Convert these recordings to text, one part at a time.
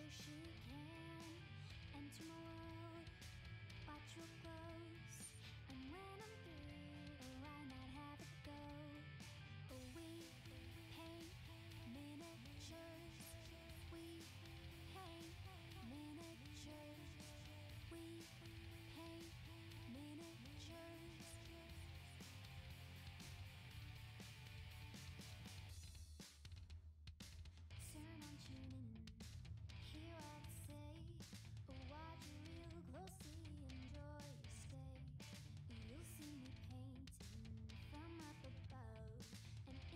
Shoshie can enter my world. Watch real close, and when I'm through, why not have it go? We paint miniatures. We paint miniatures. We paint miniatures. Turn on, tune in, hear what I say. Watch real closely, enjoy your stay. You'll see me painting from up above, and if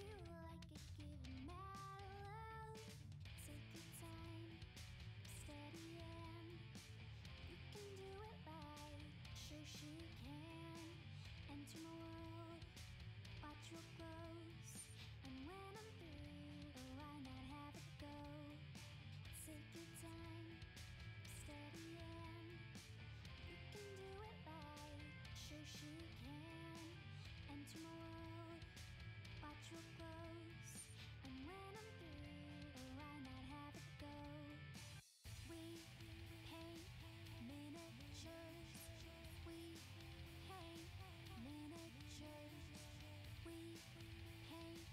you like it, give it mad love. Take your time, steady, and you can do it right. Shoshie can enter my world. Watch real close, and when I'm through, why not have it go? Take your time, steady, and you can do it right. Shoshie can enter my world. Watch real close, and when I'm through, why not have it go? We paint miniatures. We paint miniatures. We paint miniatures. We paint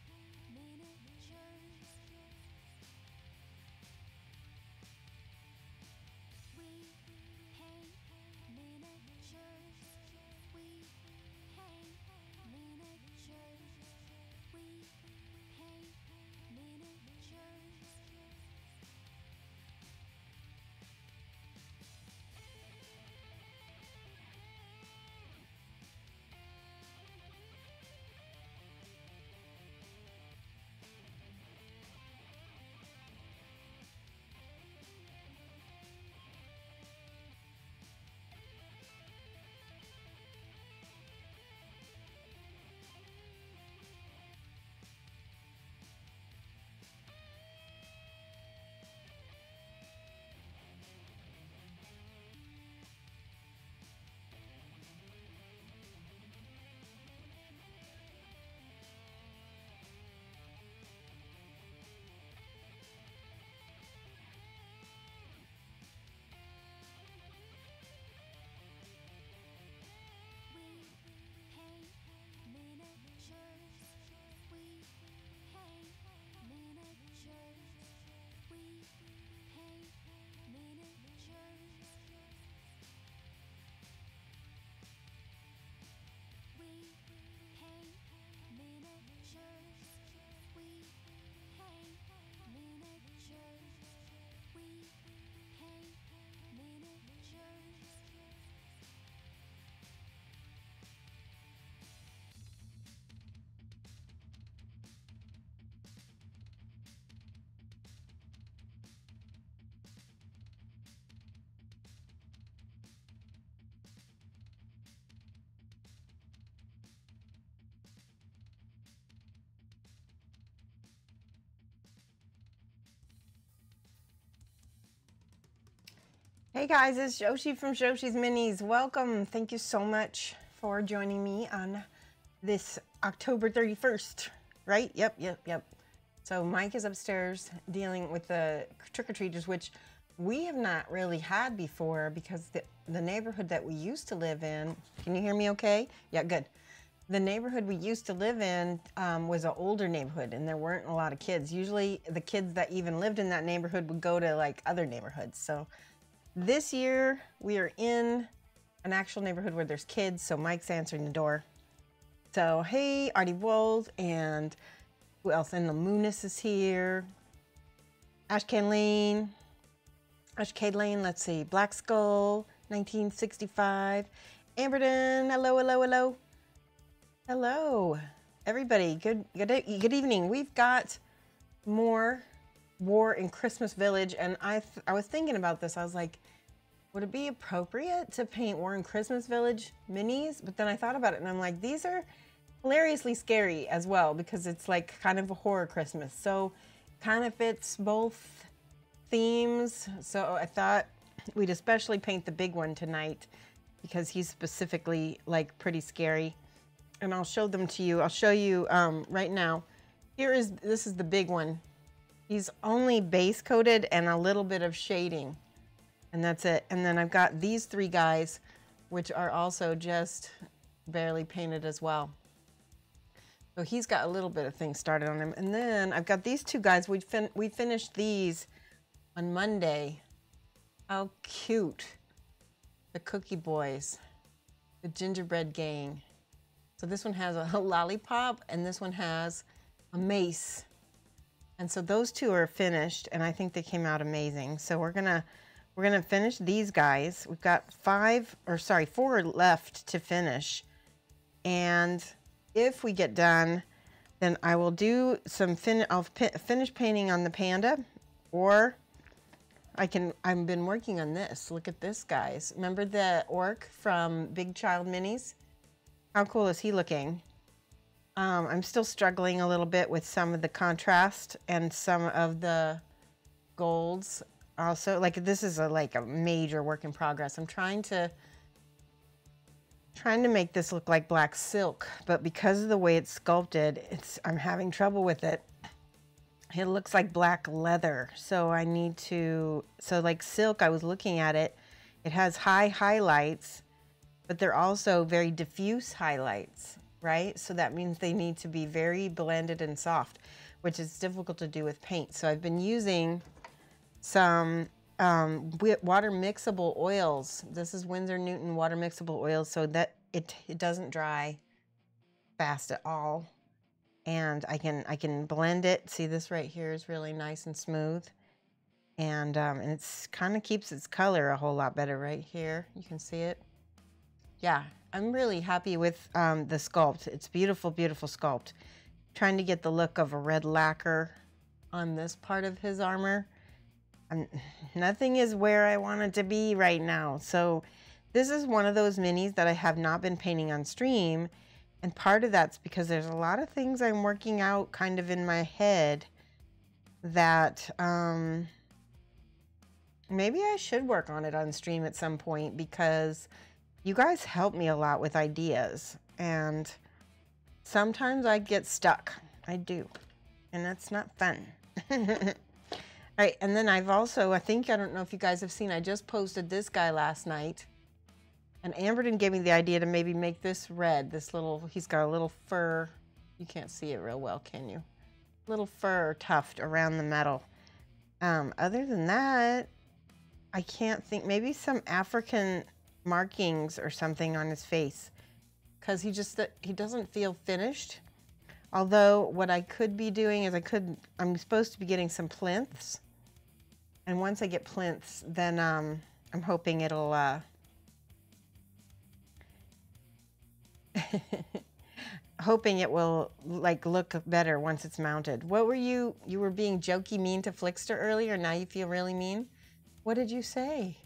miniatures. We paint miniatures. We paint miniatures. We paint miniatures. We paint miniatures. We paint miniatures. We paint miniatures. We paint miniatures. We paint miniatures. Hey guys, it's Shoshie from Shoshie's Minis. Welcome. Thank you so much for joining me on this October 31st, right? Yep. So Mike is upstairs dealing with the trick-or-treaters, which we have not really had before because the neighborhood that we used to live in, can you hear me okay? Yeah, good. The neighborhood we used to live in was an older neighborhood and there weren't a lot of kids. Usually the kids that even lived in that neighborhood would go to like other neighborhoods. So this year we are in an actual neighborhood where there's kids, so Mike's answering the door. So hey, Artie Wolf, and who else? And the Moonis is here. Ash Lane, let's see, Black Skull, 1965. Amberton, hello. Hello, everybody, good evening. We've got more War in Christmas Village, and I was thinking about this. I was like, would it be appropriate to paint War in Christmas Village minis? But then I thought about it and I'm like, these are hilariously scary as well because it's like kind of a horror Christmas. So kind of fits both themes. So I thought we'd especially paint the big one tonight because he's specifically like pretty scary. And I'll show them to you. I'll show you right now. This is the big one. He's only base coated and a little bit of shading, and that's it. And then I've got these 3 guys, which are also just barely painted as well. So he's got a little bit of things started on him. And then I've got these 2 guys. We finished these on Monday. How cute. The Cookie Boys, the Gingerbread Gang. So this one has a lollipop and this one has a mace. And so those 2 are finished and I think they came out amazing. So we're gonna finish these guys. We've got 4 left to finish. And if we get done, then I will do some I'll finish painting on the panda, or I've been working on this. Look at this, guys. Remember the orc from Big Child Minis? How cool is he looking? I'm still struggling a little bit with some of the contrast and some of the golds. Also, like this is like a major work in progress. I'm trying to make this look like black silk, but because of the way it's sculpted, I'm having trouble with it. It looks like black leather, so I need to, like silk, I was looking at it, it has high highlights, but they're also very diffuse highlights, right? So that means they need to be very blended and soft, which is difficult to do with paint. So I've been using some water mixable oils. This is Winsor Newton water mixable oils, so that it doesn't dry fast at all. And I can blend it. See, this right here is really nice and smooth. And it's kind of keeps its color a whole lot better right here. You can see it. Yeah, I'm really happy with the sculpt. It's beautiful, beautiful sculpt. Trying to get the look of a red lacquer on this part of his armor. Nothing is where I want it to be right now. So this is one of those minis that I have not been painting on stream. And part of that's because there's a lot of things I'm working out kind of in my head that maybe I should work on it on stream at some point, because you guys help me a lot with ideas. And sometimes I get stuck. I do. And that's not fun. All right, and then I've also, I don't know if you guys have seen, I just posted this guy last night. And Amberden gave me the idea to maybe make this red, he's got a little fur. You can't see it real well, can you? Little fur tuft around the metal. Other than that, I can't think, maybe some African markings or something on his face, because he doesn't feel finished. Although what I could be doing is I'm supposed to be getting some plinths. And once I get plinths, then I'm hoping it'll hoping it will like look better once it's mounted. What were you were being jokey mean to Flickster earlier, now you feel really mean? What did you say?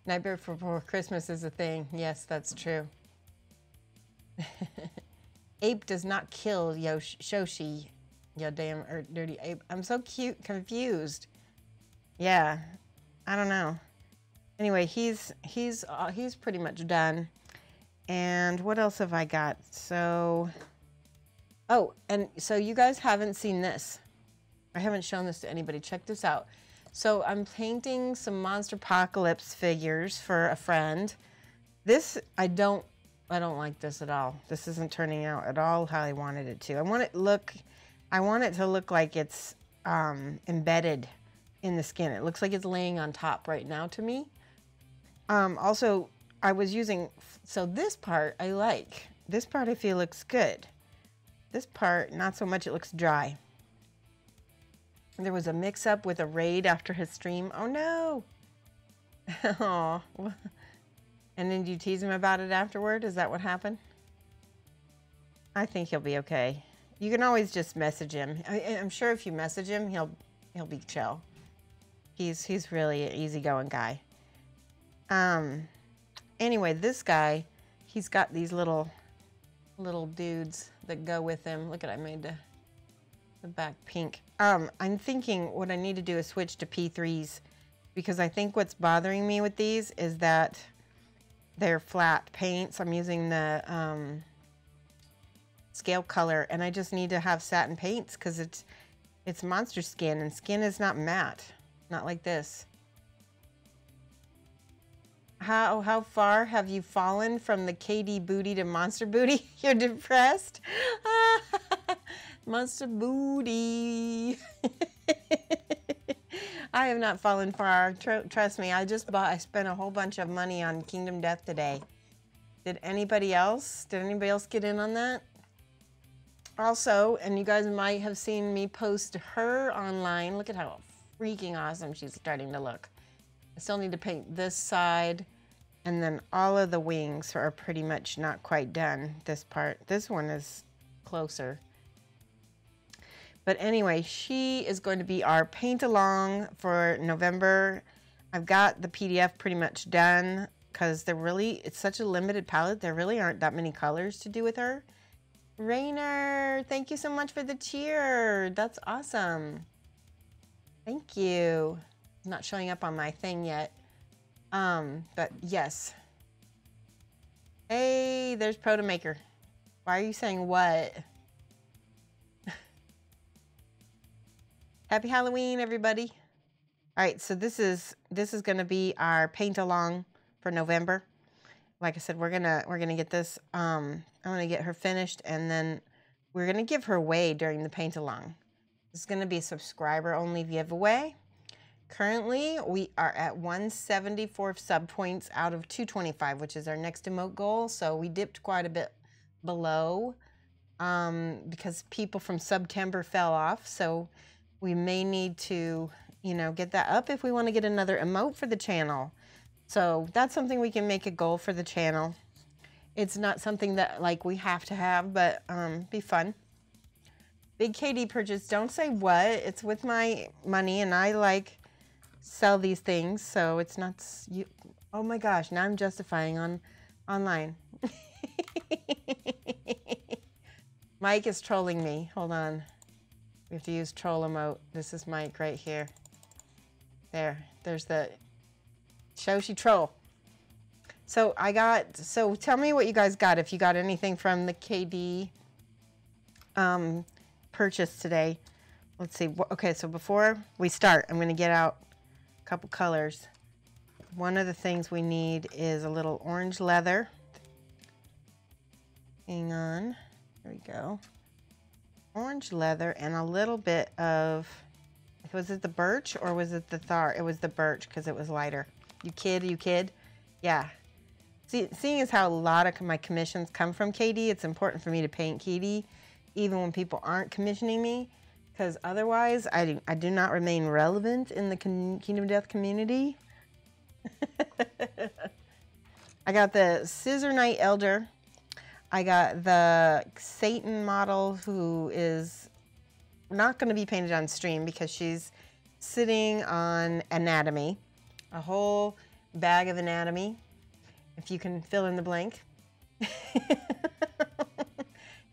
Nightmare Before Christmas is a thing. Yes, that's true. Ape does not kill Shoshie. You damn dirty ape. I'm so confused. Yeah, I don't know. Anyway, he's pretty much done. And what else have I got? So, oh, and so you guys haven't seen this. I haven't shown this to anybody. Check this out. So I'm painting some Monster Apocalypse figures for a friend. This, I don't like this at all. This isn't turning out at all how I wanted it to. I want it to look like it's embedded in the skin. It looks like it's laying on top right now to me. Also, I was using, so this part I like. This part I feel looks good. This part, not so much, it looks dry. There was a mix-up with a raid after his stream. Oh no! Oh. And then you tease him about it afterward? Is that what happened? I think he'll be okay. You can always just message him. I'm sure if you message him, he'll be chill. He's really an easygoing guy. Anyway, this guy, he's got these little dudes that go with him. Look at, I made the back pink. I'm thinking what I need to do is switch to P3s, because I think what's bothering me with these is that they're flat paints. I'm using the scale color, and I just need to have satin paints because it's It's monster skin, and skin is not matte. Not like this. How far have you fallen from the KD booty to monster booty? You're depressed? Monster booty. I have not fallen far. Trust me, I spent a whole bunch of money on Kingdom Death today. Did anybody else get in on that? Also, and you guys might have seen me post her online. Look at how freaking awesome she's starting to look. I still need to paint this side, and then all of the wings are pretty much not quite done. This part, this one is closer. But anyway, she is going to be our paint along for November. I've got the PDF pretty much done because it's such a limited palette. There really aren't that many colors to do with her. Rainer, thank you so much for the cheer. That's awesome. Thank you. I'm not showing up on my thing yet. But yes. Hey, there's Proto Maker. Why are you saying what? Happy Halloween, everybody. All right, so this is going to be our paint along for November. Like I said, we're gonna get this. I'm gonna get her finished, and then we're gonna give her away during the paint along. This is gonna be a subscriber only giveaway. Currently, we are at 174 sub points out of 225, which is our next emote goal. So we dipped quite a bit below because people from September fell off. So we may need to, get that up if we want to get another emote for the channel. So that's something we can make a goal for the channel. It's not something that we have to have, but be fun. Big KD purchase. Don't say what. It's with my money, and I sell these things, so it's not you. Oh my gosh! Now I'm justifying online. Mike is trolling me. Hold on. We have to use troll emote. This is Mike right here. There's the Shoshie troll. So tell me what you guys got, if you got anything from the KD purchase today. Let's see. Okay, so before we start, I'm going to get out a couple colors. One of the things we need is a little orange leather. Hang on. There we go. Orange leather and a little bit of, was it the birch or was it the thar? It was the birch because it was lighter. You kid? Yeah. Seeing as how a lot of my commissions come from KD, it's important for me to paint KD even when people aren't commissioning me, because otherwise I do not remain relevant in the Kingdom Death community. I got the Scissor Knight Elder. I got the Satan model, who is not going to be painted on stream because she's sitting on anatomy. A whole bag of anatomy, if you can fill in the blank.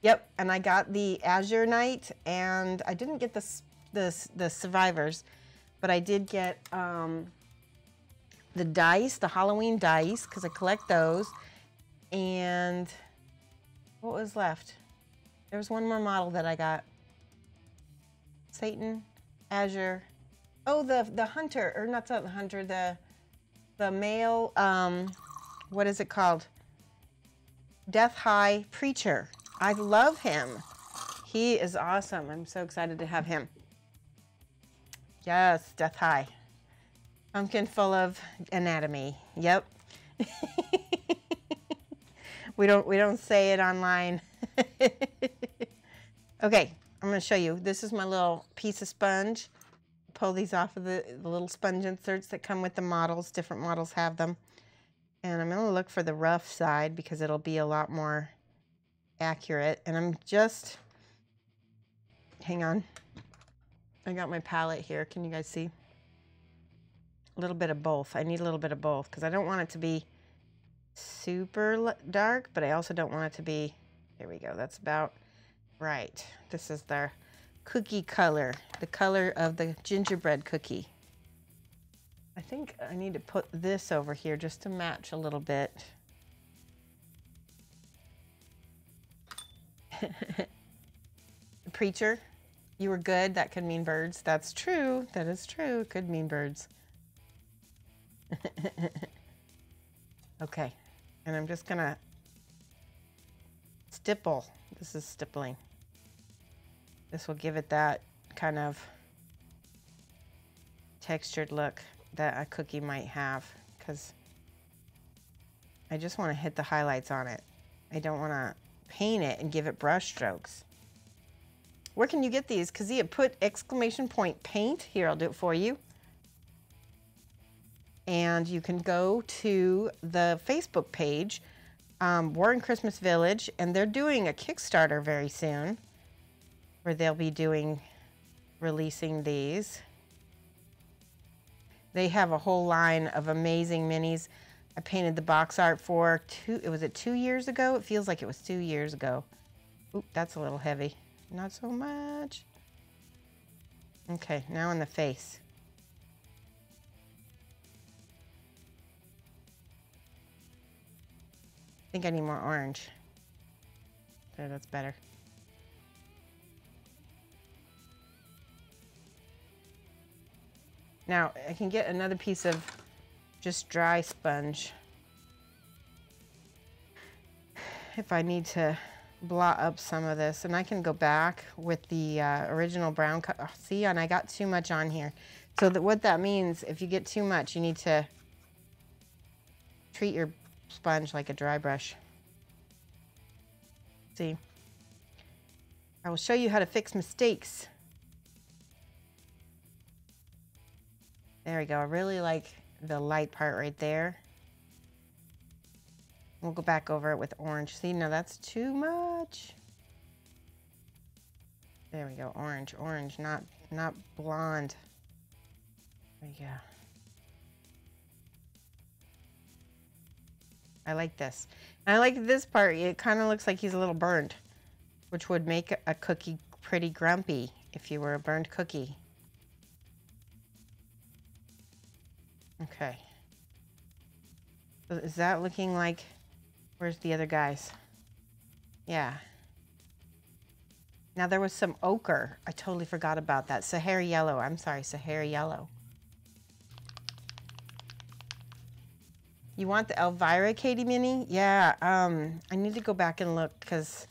Yep, and I got the Azure Knight, and I didn't get the survivors, but I did get the dice, the Halloween dice, because I collect those. And what was left? There was one more model that I got. Satan, Azure. Oh, the hunter, or not the hunter, the male, what is it called? Death High Preacher. I love him. He is awesome. I'm so excited to have him. Yes, Death High. Pumpkin full of anatomy. Yep. We don't say it online. Okay, I'm going to show you. This is my little piece of sponge. Pull these off of the little sponge inserts that come with the models. Different models have them. And I'm going to look for the rough side because it'll be a lot more accurate. And I'm just, hang on. I got my palette here. Can you guys see? A little bit of both. I need a little bit of both because I don't want it to be super dark, but I also don't want it to be, there we go. That's about right. This is their cookie color, the color of the gingerbread cookie. I think I need to put this over here just to match a little bit. The preacher. You were good? That could mean birds. That's true. That is true. It could mean birds. Okay. And I'm just gonna stipple. This is stippling. This will give it that kind of textured look that a cookie might have, because I just want to hit the highlights on it. I don't want to paint it and give it brush strokes. Where can you get these? Kazia, put exclamation point paint. Here, I'll do it for you. And you can go to the Facebook page, Warren Christmas Village, and they're doing a Kickstarter very soon where they'll be releasing these. They have a whole line of amazing minis. I painted the box art for was it 2 years ago? It feels like it was 2 years ago. Oop, that's a little heavy. Not so much. Okay, now in the face. I think I need more orange. There, that's better. Now, I can get another piece of just dry sponge if I need to blot up some of this. And I can go back with the original brown color. Oh, see, and I got too much on here. So what that means, if you get too much, you need to treat your sponge like a dry brush. See? I will show you how to fix mistakes. There we go. I really like the light part right there. We'll go back over it with orange. See, no, that's too much. There we go. Orange, orange, not blonde. There you go. I like this. And I like this part. It kind of looks like he's a little burned, which would make a cookie pretty grumpy if you were a burned cookie. Okay. So is that looking like, where's the other guys? Yeah. Now there was some ochre. I totally forgot about that. Sahara yellow. I'm sorry, Sahara yellow. You want the Elvira Katie Mini? Yeah, I need to go back and look because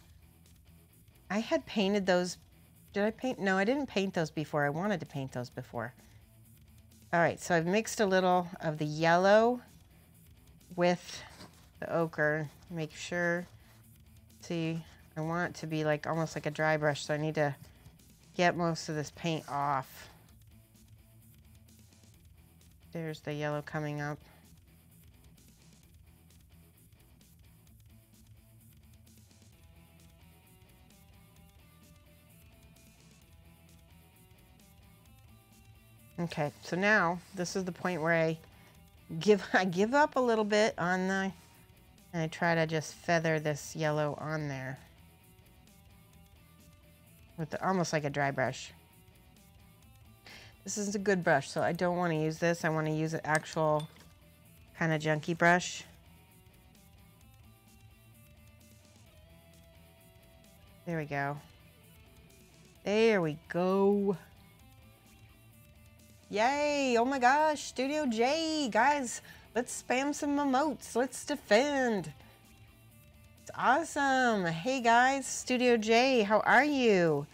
I had painted those. Did I paint? No, I didn't paint those before. I wanted to paint those before. All right, so I've mixed a little of the yellow with the ochre. Make sure, see, I want it to be like almost like a dry brush, so I need to get most of this paint off. There's the yellow coming up. Okay, so now this is the point where I give up a little bit on the, and I try to just feather this yellow on there with almost like a dry brush. This is a good brush, so I don't want to use this. I want to use an actual kind of junky brush. There we go. There we go. Yay! Oh my gosh, Studio J, guys, let's spam some emotes. Let's defend. It's awesome. Hey guys, Studio J, how are you?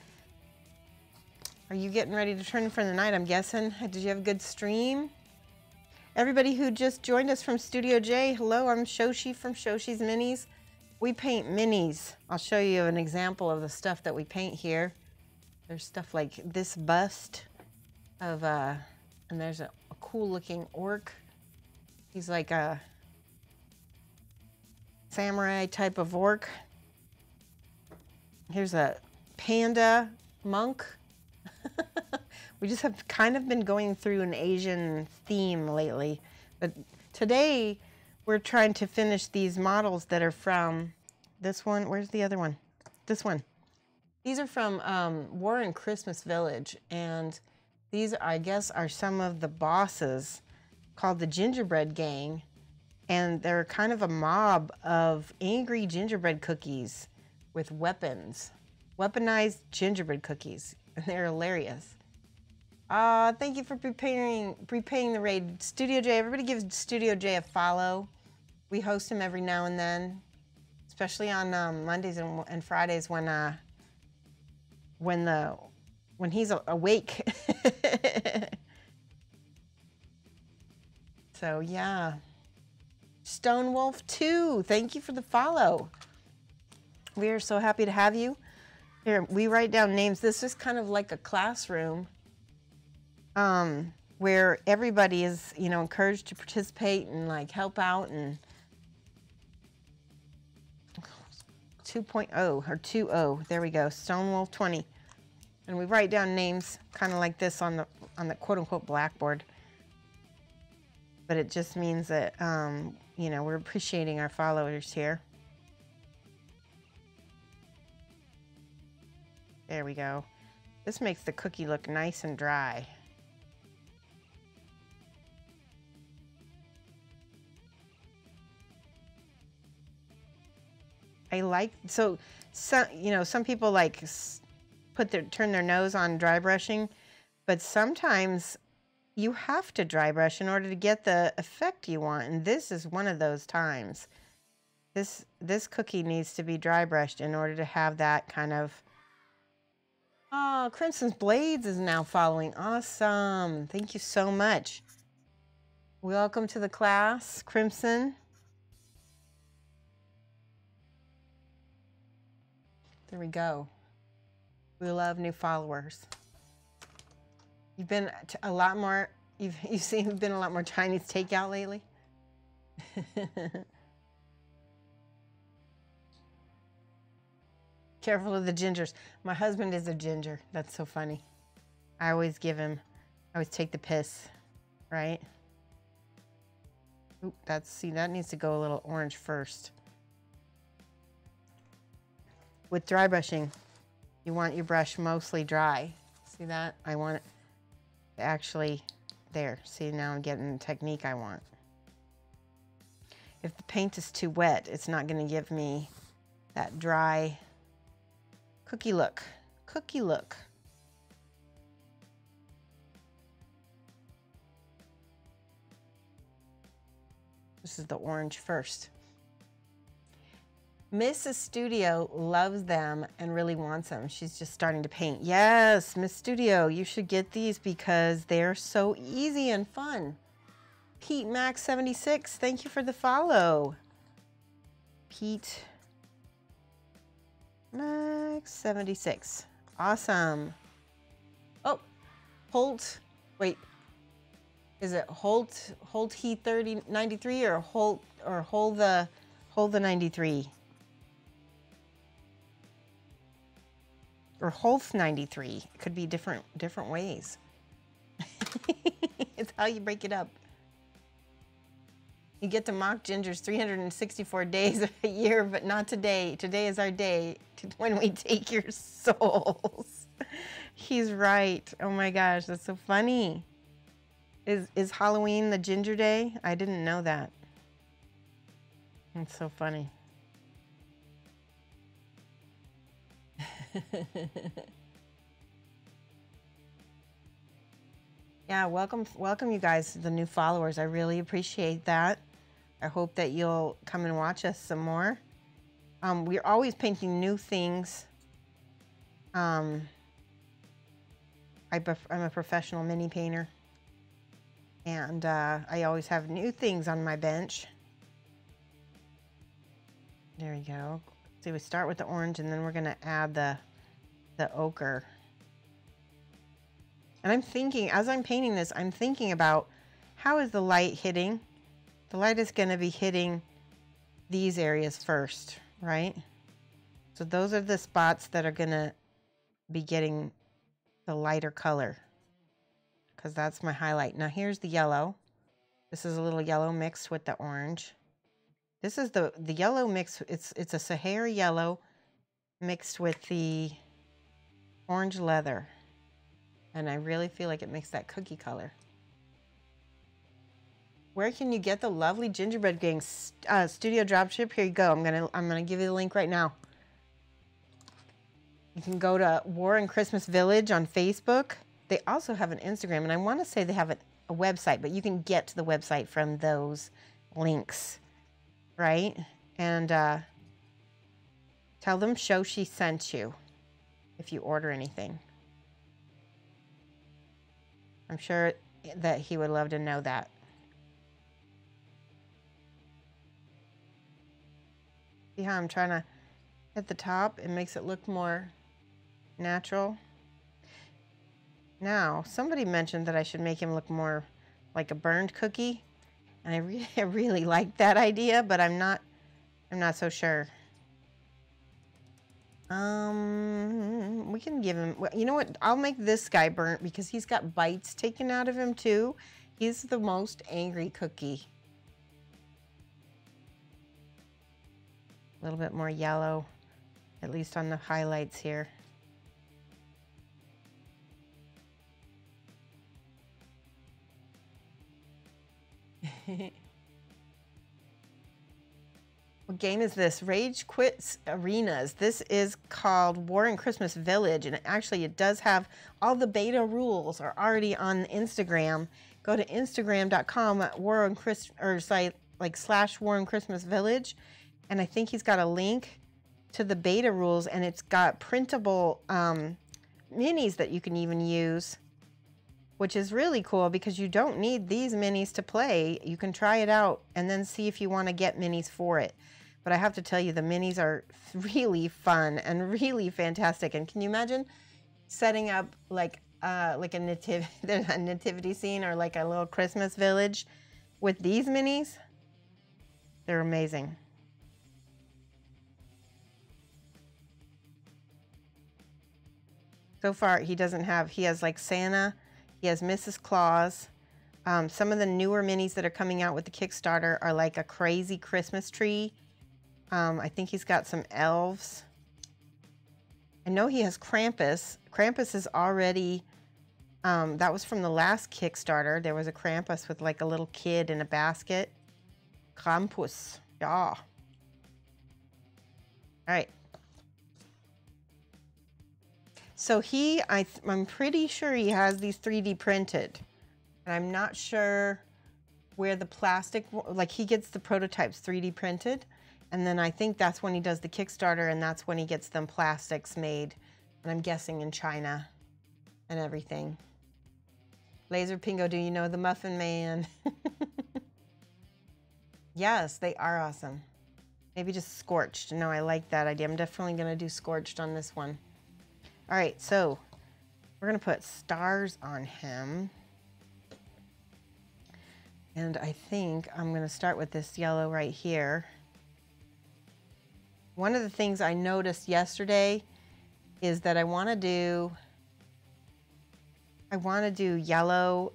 Are you getting ready to turn for the night, I'm guessing? Did you have a good stream? Everybody who just joined us from Studio J, hello, I'm Shoshie from Shoshie's Minis. We paint minis. I'll show you an example of the stuff that we paint here. There's stuff like this bust of and there's a cool looking orc. He's like a samurai type of orc. Here's a panda monk. We just have kind of been going through an Asian theme lately, but today we're trying to finish these models that are from this one. Where's the other one? This one. These are from Warren Christmas Village, and these, I guess, are some of the bosses called the Gingerbread Gang, and they're kind of a mob of angry gingerbread cookies with weapons. Weaponized gingerbread cookies. They're hilarious. Thank you for prepaying the raid. Studio J, everybody give Studio J a follow. We host him every now and then, especially on Mondays and Fridays when he's awake. So yeah. Stonewolf 2, thank you for the follow. We are so happy to have you. Here, we write down names. This is kind of like a classroom where everybody is, encouraged to participate and like help out. And 2.0 or 2.0, there we go, Stonewolf 20. And we write down names kind of like this on the quote-unquote blackboard. But it just means that, we're appreciating our followers here. There we go. This makes the cookie look nice and dry. I like, some people like turn their nose on dry brushing, but sometimes you have to dry brush in order to get the effect you want, and this is one of those times. This cookie needs to be dry brushed in order to have that kind of. Oh, Crimson's Blades is now following. Awesome. Thank you so much. Welcome to the class, Crimson. There we go. We love new followers. You've been a lot more, you've been a lot more Chinese takeout lately. Careful of the gingers. My husband is a ginger. That's so funny. I always take the piss, right? Oop, that needs to go a little orange first. With dry brushing, you want your brush mostly dry. See that? I want it to actually, there. See, now I'm getting the technique I want. If the paint is too wet, it's not going to give me that dry cookie look. Cookie look. This is the orange first. Mrs. Studio loves them and really wants them. She's just starting to paint. Yes, Miss Studio, you should get these because they're so easy and fun. Pete Max 76, thank you for the follow. Pete Max 76, awesome. Oh, Holt, wait, is it Holt He 3093 or Hold the 93? Or Holth 93. It could be different ways. It's how you break it up. You get to mock gingers 364 days a year, but not today. Today is our day when we take your souls. He's right. Oh my gosh, that's so funny. Is Halloween the ginger day? I didn't know that. It's so funny. Yeah, welcome you guys, the new followers. I really appreciate that. I hope that you'll come and watch us some more. We're always painting new things. I'm a professional mini painter, and I always have new things on my bench. There we go. So we start with the orange, and then we're going to add the ochre. And I'm thinking, as I'm painting this, I'm thinking about how is the light hitting? The light is going to be hitting these areas first, right? So those are the spots that are going to be getting the lighter color, because that's my highlight. Now here's the yellow. This is a little yellow mixed with the orange. This is the yellow mix. It's a Sahara yellow mixed with the orange leather. And I really feel like it makes that cookie color. Where can you get the lovely Gingerbread Gang studio dropship? Here you go. I'm gonna give you the link right now. You can go to War and Christmas Village on Facebook. They also have an Instagram, and I want to say they have a website, but you can get to the website from those links, right? And tell them Shoshie sent you if you order anything. I'm sure that he would love to know that. See how I'm trying to hit the top? It makes it look more natural. Now, somebody mentioned that I should make him look more like a burned cookie, and I really like that idea, but I'm not so sure. We can give him, you know what? I'll make this guy burnt because he's got bites taken out of him too. He's the most angry cookie. A little bit more yellow, at least on the highlights here. What game is this? Rage Quits Arenas. This is called War and Christmas Village, and actually it does have all the beta rules are already on Instagram. Go to instagram.com at War and Chris or site like / War and Christmas Village, and I think he's got a link to the beta rules, and it's got printable minis that you can even use, which is really cool because you don't need these minis to play. You can try it out and then see if you want to get minis for it. But I have to tell you, the minis are really fun and really fantastic. And can you imagine setting up like a nativity scene or like a little Christmas village with these minis? They're amazing. So far, he has like Santa, he has Mrs. Claus. Some of the newer minis that are coming out with the Kickstarter are like a crazy Christmas tree. I think he's got some elves. I know he has Krampus. Krampus is already, that was from the last Kickstarter. There was a Krampus with like a little kid in a basket. Krampus, yeah. All right. So I'm pretty sure he has these 3D printed. And I'm not sure where the plastic, like he gets the prototypes 3D printed. And then I think that's when he does the Kickstarter, and that's when he gets them plastics made. And I'm guessing in China and everything. Laser Pingo, do you know the Muffin Man? Yes, they are awesome. Maybe just Scorched. No, I like that idea. I'm definitely going to do Scorched on this one. All right, so we're going to put stars on him. And I think I'm going to start with this yellow right here. One of the things I noticed yesterday is that I want to do yellow.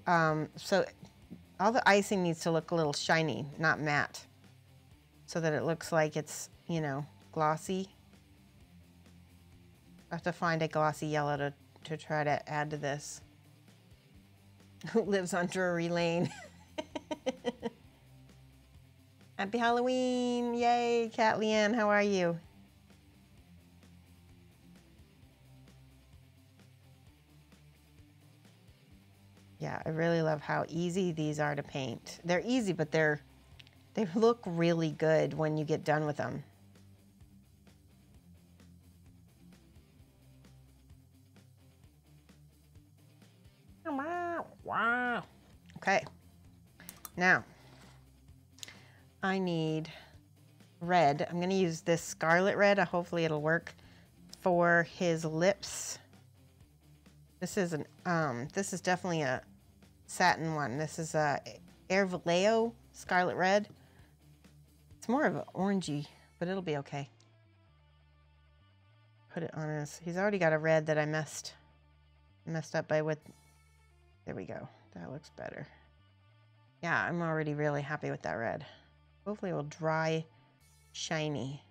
So all the icing needs to look a little shiny, not matte, so that it looks like it's, you know, glossy. I have to find a glossy yellow to try to add to this. Who lives on Drury Lane? Happy Halloween! Yay, Cat Leanne, how are you? Yeah, I really love how easy these are to paint. They're easy, but they look really good when you get done with them. Wow. Okay. Now, I need red. I'm going to use this scarlet red. Hopefully it'll work for his lips. This is definitely a satin one. This is a Air Vallejo scarlet red. It's more of an orangey, but it'll be okay. Put it on his. He's already got a red that I messed up by with. There we go. That looks better. Yeah, I'm already really happy with that red. Hopefully it will dry shiny.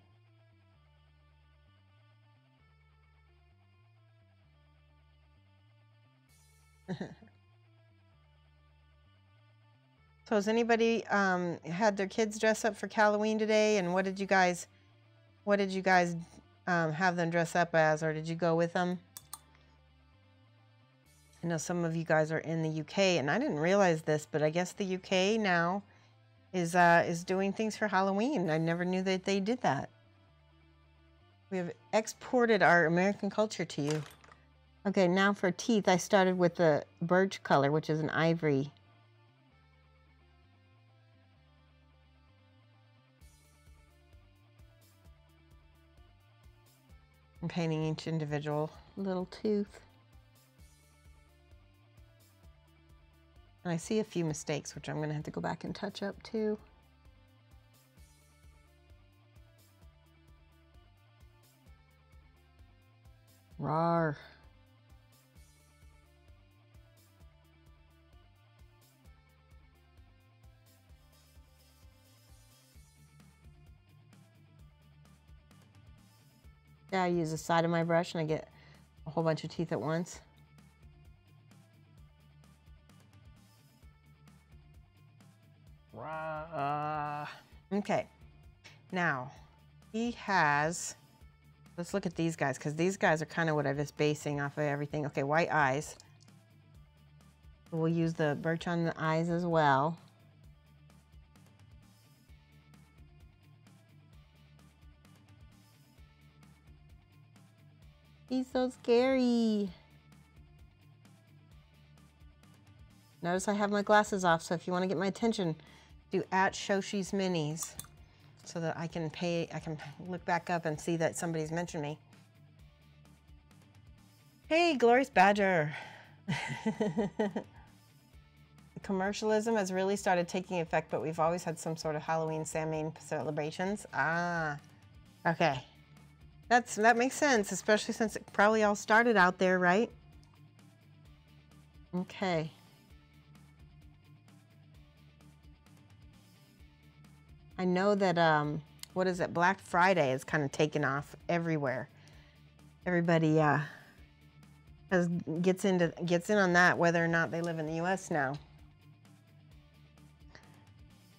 So has anybody had their kids dress up for Halloween today? And what did you guys have them dress up as, or did you go with them? I know some of you guys are in the UK, and I didn't realize this, but I guess the UK now is doing things for Halloween. I never knew that they did that. We have exported our American culture to you. Okay, now for teeth, I started with the birch color, which is an ivory. I'm painting each individual little tooth. And I see a few mistakes, which I'm going to have to go back and touch up too. Rawr. Yeah, I use the side of my brush and I get a whole bunch of teeth at once. Okay, now he has, let's look at these guys, because these guys are kind of what I was basing off of everything. Okay, white eyes. We'll use the birch on the eyes as well. He's so scary. Notice I have my glasses off, so if you want to get my attention, do @Shoshie's Minis so that I can look back up and see that somebody's mentioned me. Hey, Glorious Badger. Commercialism has really started taking effect, but we've always had some sort of Halloween Samhain celebrations. Ah, okay. That makes sense, especially since it probably all started out there, right? Okay. I know that, what is it, Black Friday is kind of taken off everywhere. Everybody gets in on that, whether or not they live in the US now.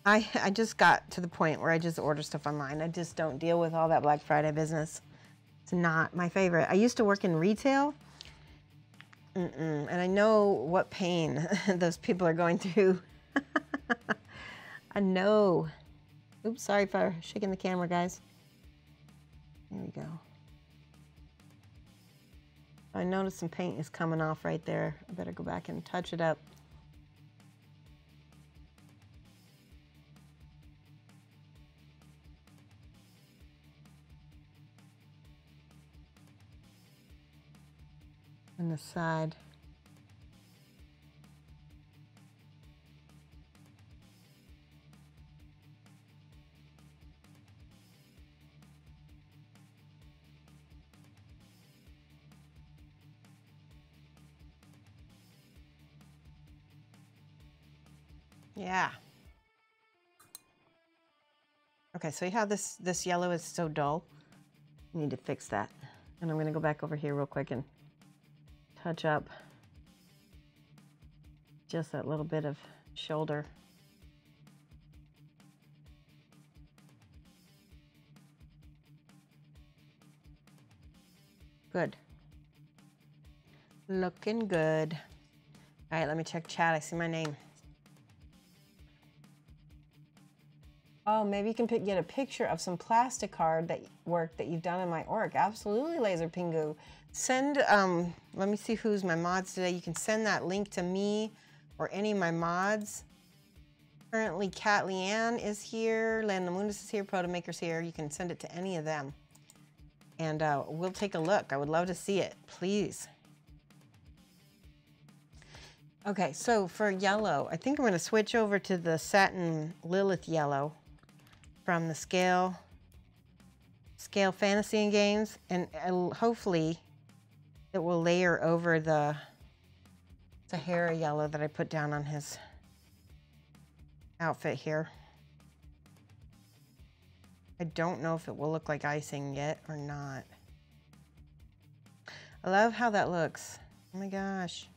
I just got to the point where I just order stuff online. I just don't deal with all that Black Friday business. It's not my favorite. I used to work in retail, and I know what pain those people are going through. I know. Oops, sorry for shaking the camera, guys. There we go. I noticed some paint is coming off right there. I better go back and touch it up. On the side. Yeah. Okay, so you have this yellow is so dull. You need to fix that. And I'm going to go back over here real quick and touch up just that little bit of shoulder. Good. Looking good. All right, let me check chat. I see my name. Oh, maybe you can get a picture of some plastic card work that you've done in my org. Absolutely, Laser Pingu. Send, let me see who's my mods today. You can send that link to me or any of my mods. Currently, Kat Leanne is here. Landamundus is here. Protomaker's here. You can send it to any of them. And we'll take a look. I would love to see it, please. Okay, so for yellow, I think I'm going to switch over to the Satin Lilith yellow from the Scale Fantasy and Games, and hopefully it will layer over the Sahara yellow that I put down on his outfit here. I don't know if it will look like icing yet or not. I love how that looks. Oh my gosh.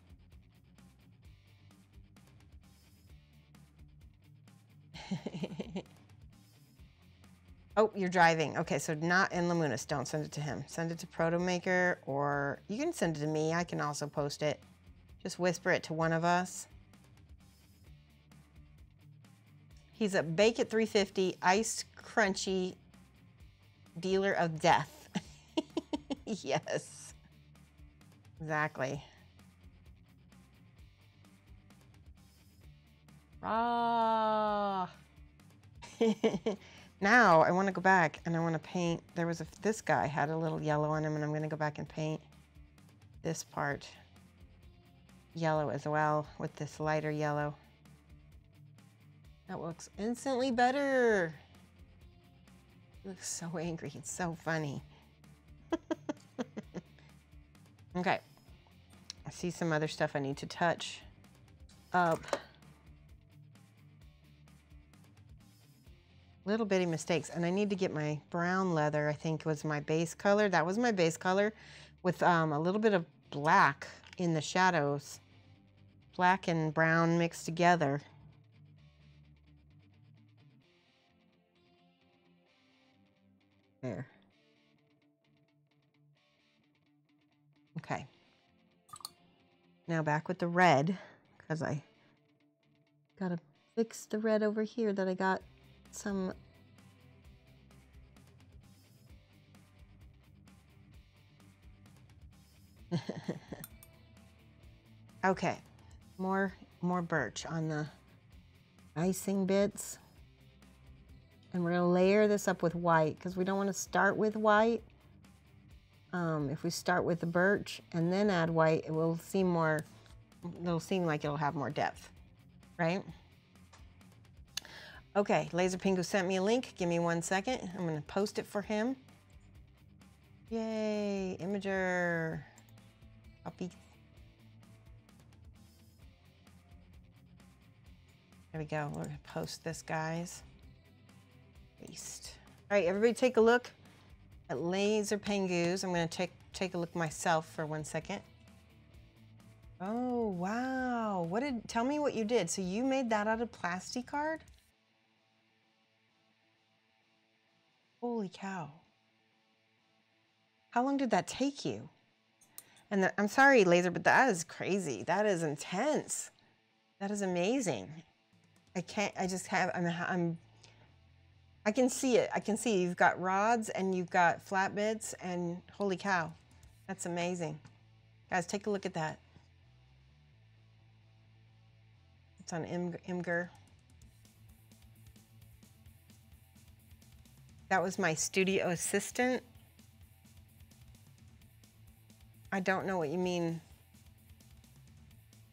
Oh, you're driving. Okay, so not in Lamunas. Don't send it to him. Send it to Proto Maker, or you can send it to me. I can also post it. Just whisper it to one of us. He's a Bake at 350 iced crunchy dealer of death. Yes, exactly. Ah. Now I want to go back and I want to paint. There was this guy had a little yellow on him, and I'm going to go back and paint this part yellow as well with this lighter yellow. That looks instantly better. He looks so angry. It's so funny. Okay. I see some other stuff I need to touch up. Little bitty mistakes, and I need to get my brown leather. I think was my base color. That was my base color with a little bit of black in the shadows. Black and brown mixed together. There. Okay. Now back with the red, because I gotta fix the red over here that I got some. Okay, more birch on the icing bits, and we're gonna layer this up with white because we don't want to start with white. If we start with the birch and then add white, it will seem more. It'll seem like it'll have more depth, right? Okay, Laser Pingu sent me a link. Give me 1 second. I'm gonna post it for him. Yay, Imager. Copy. There we go. We're gonna post this, guys. Paste. All right, everybody take a look at Laser Pingu's. I'm gonna take a look myself for 1 second. Oh, wow. Tell me what you did. So you made that out of plastic card? Holy cow. How long did that take you? And I'm sorry, Laser, but that is crazy. That is intense. That is amazing. I can see it. I can see you've got rods and you've got flat bits, and holy cow. That's amazing. Guys, take a look at that. It's on Imgur. That was my studio assistant. I don't know what you mean,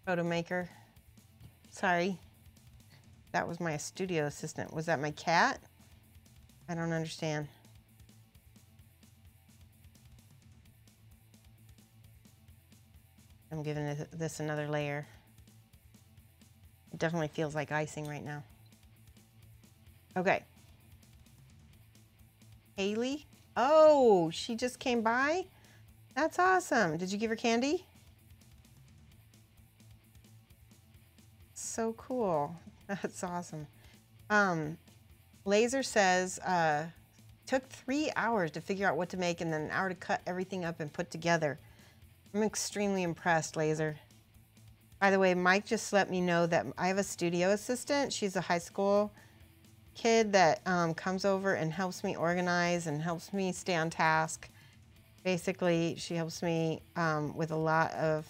photo maker. Sorry. That was my studio assistant. Was that my cat? I don't understand. I'm giving this another layer. It definitely feels like icing right now. Okay. Haley? Oh, she just came by? That's awesome. Did you give her candy? So cool. That's awesome. Laser says, took 3 hours to figure out what to make and then an hour to cut everything up and put together. I'm extremely impressed, Laser. By the way, Mike just let me know that I have a studio assistant. She's a high school kid that comes over and helps me organize and helps me stay on task. Basically, she helps me with a lot of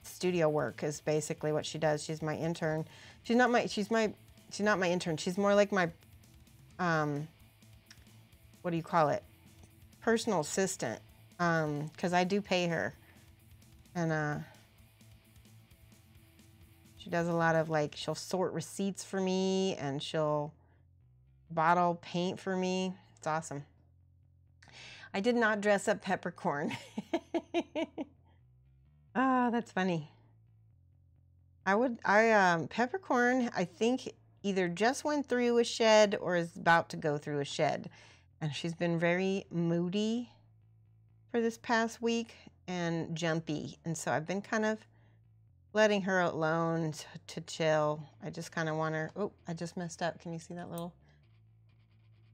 studio work is basically what she does. She's my intern. She's not my intern. She's more like my what do you call it? Personal assistant. Because I do pay her. And she does a lot of like, she'll sort receipts for me and she'll bottle paint for me. It's awesome. I did not dress up Peppercorn. Oh, that's funny. Peppercorn, I think either just went through a shed or is about to go through a shed. And she's been very moody for this past week and jumpy. And so I've been kind of letting her alone to chill. I just kind of want her. Oh, I just messed up. Can you see that little?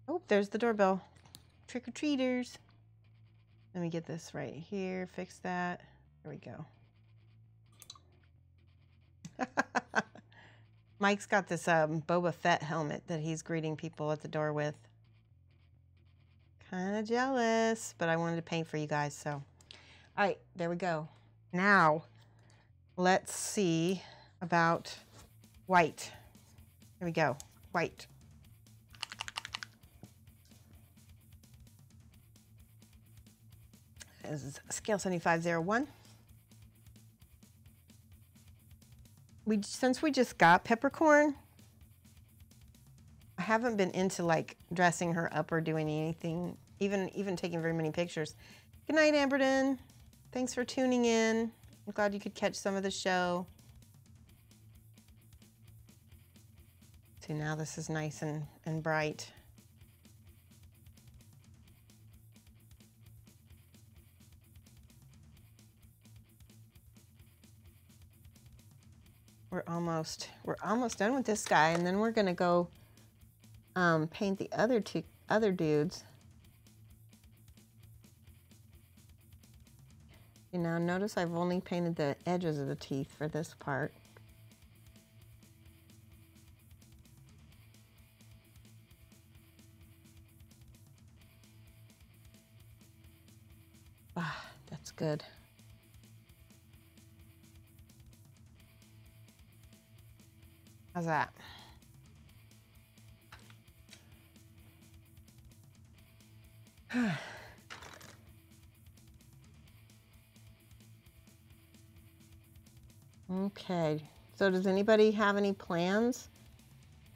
Oh, there's the doorbell. Trick-or-treaters. Let me get this right here. Fix that. There we go. Mike's got this Boba Fett helmet that he's greeting people at the door with. Kind of jealous, but I wanted to paint for you guys, so. All right, there we go. Now, let's see about white. Here we go, white. This is scale 7501. Since we just got Peppercorn, I haven't been into like dressing her up or doing anything, even taking very many pictures. Good night, Amberden. Thanks for tuning in. I'm glad you could catch some of the show. See, now this is nice and bright. We're almost done with this guy, and then we're gonna go paint the other dudes. You know, notice I've only painted the edges of the teeth for this part. Ah, that's good. How's that? Okay, so does anybody have any plans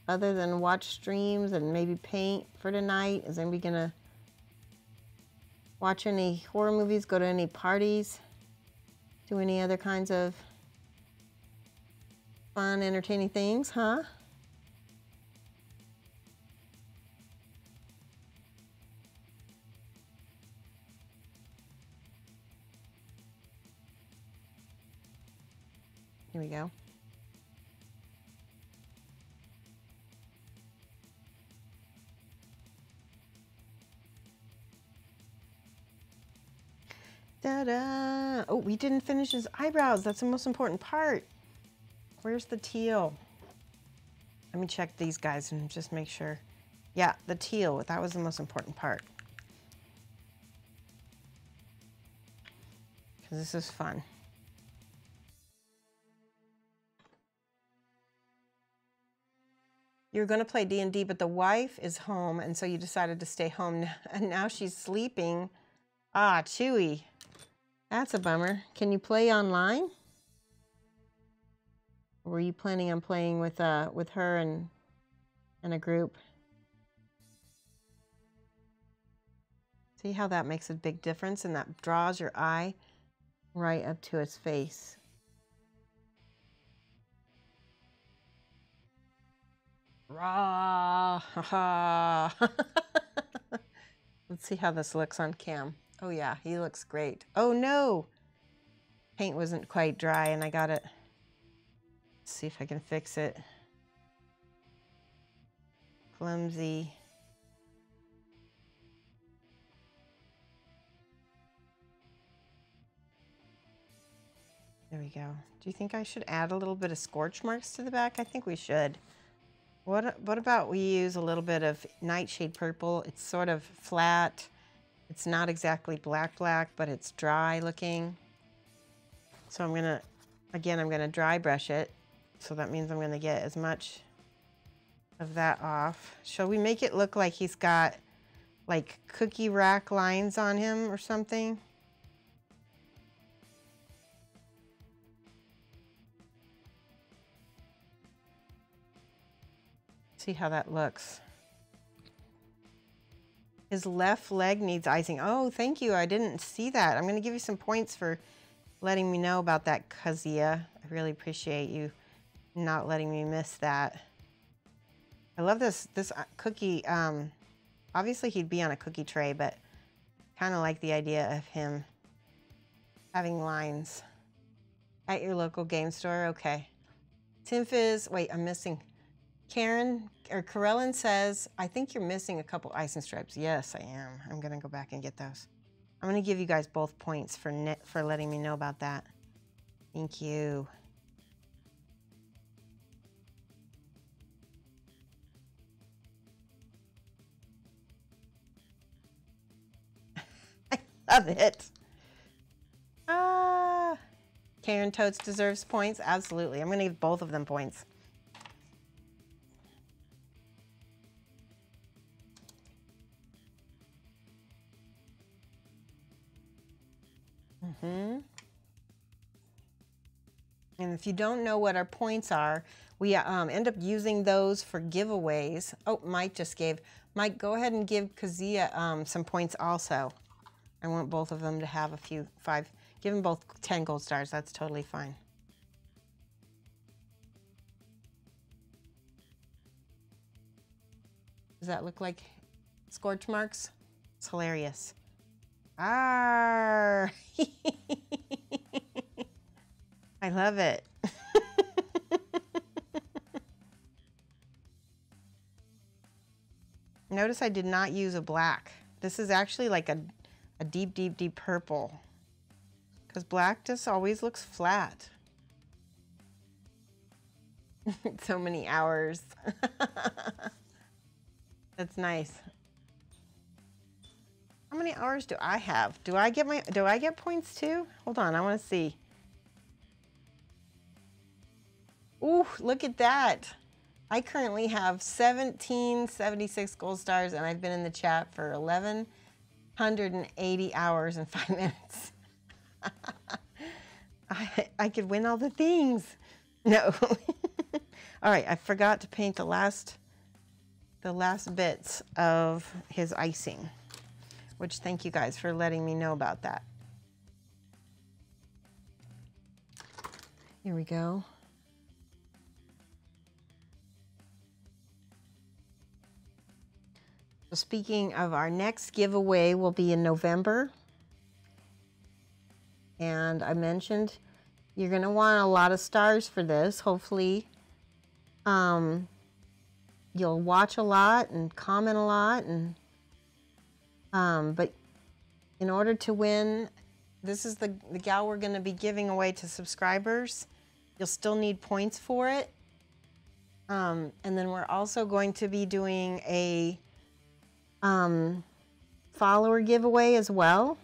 other than watch streams and maybe paint for tonight? Is anybody gonna watch any horror movies, go to any parties, do any other kinds of fun, entertaining things, huh? Here we go. Da-da! Oh, we didn't finish his eyebrows. That's the most important part. Where's the teal? Let me check these guys and just make sure. Yeah, the teal. That was the most important part. Because this is fun. You're going to play D&D, but the wife is home, and so you decided to stay home, and now she's sleeping. Ah, Chewy. That's a bummer. Can you play online? Or were you planning on playing with her and a group? See how that makes a big difference, and that draws your eye right up to his face. Rah! Ha ha! Let's see how this looks on cam. Oh yeah, he looks great. Oh no! Paint wasn't quite dry and I got it. Let's see if I can fix it. Flimsy. There we go. Do you think I should add a little bit of scorch marks to the back? I think we should. What about we use a little bit of Nightshade Purple? It's sort of flat. It's not exactly black, but it's dry looking. So I'm gonna dry brush it. So that means I'm gonna get as much of that off. Shall we make it look like he's got like cookie rack lines on him or something? See how that looks. His left leg needs icing. Oh, thank you. I didn't see that. I'm going to give you some points for letting me know about that, Kazia. I really appreciate you not letting me miss that. I love this cookie. Obviously, he'd be on a cookie tray, but kind of like the idea of him having lines. At your local game store? Okay. Tim Fizz. Wait, I'm missing. Karen or Corellin says, I think you're missing a couple icing stripes. Yes, I am. I'm going to go back and get those. I'm going to give you guys both points for letting me know about that. Thank you. I love it. Karen Totes deserves points. Absolutely. I'm going to give both of them points. And if you don't know what our points are, we end up using those for giveaways. Oh, Mike just gave. Mike, go ahead and give Kazia some points also. I want both of them to have a few, 5. Give them both 10 gold stars. That's totally fine. Does that look like scorch marks? It's hilarious. Arr! I love it. Notice I did not use a black. This is actually like a deep, deep, deep purple. Because black just always looks flat. So many hours. That's nice. How many hours do I have? Do I get points too? Hold on, I want to see. Ooh, look at that. I currently have 1776 gold stars and I've been in the chat for 1180 hours and 5 minutes. I could win all the things. No. All right, I forgot to paint the last bits of his icing, which thank you guys for letting me know about that. Here we go. So speaking of, our next giveaway will be in November. And I mentioned you're going to want a lot of stars for this. Hopefully, you'll watch a lot and comment a lot. And but in order to win, this is the gal we're going to be giving away to subscribers. You'll still need points for it. And then we're also going to be doing a follower giveaway as well.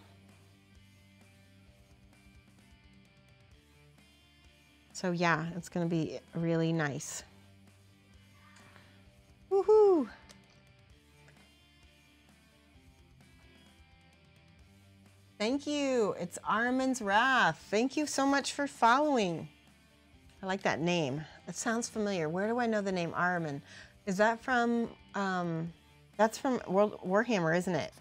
So yeah, it's going to be really nice. Woohoo! Thank you. It's Armin's Wrath. Thank you so much for following. I like that name. It sounds familiar. Where do I know the name Armin? Is that from, that's from Warhammer, isn't it?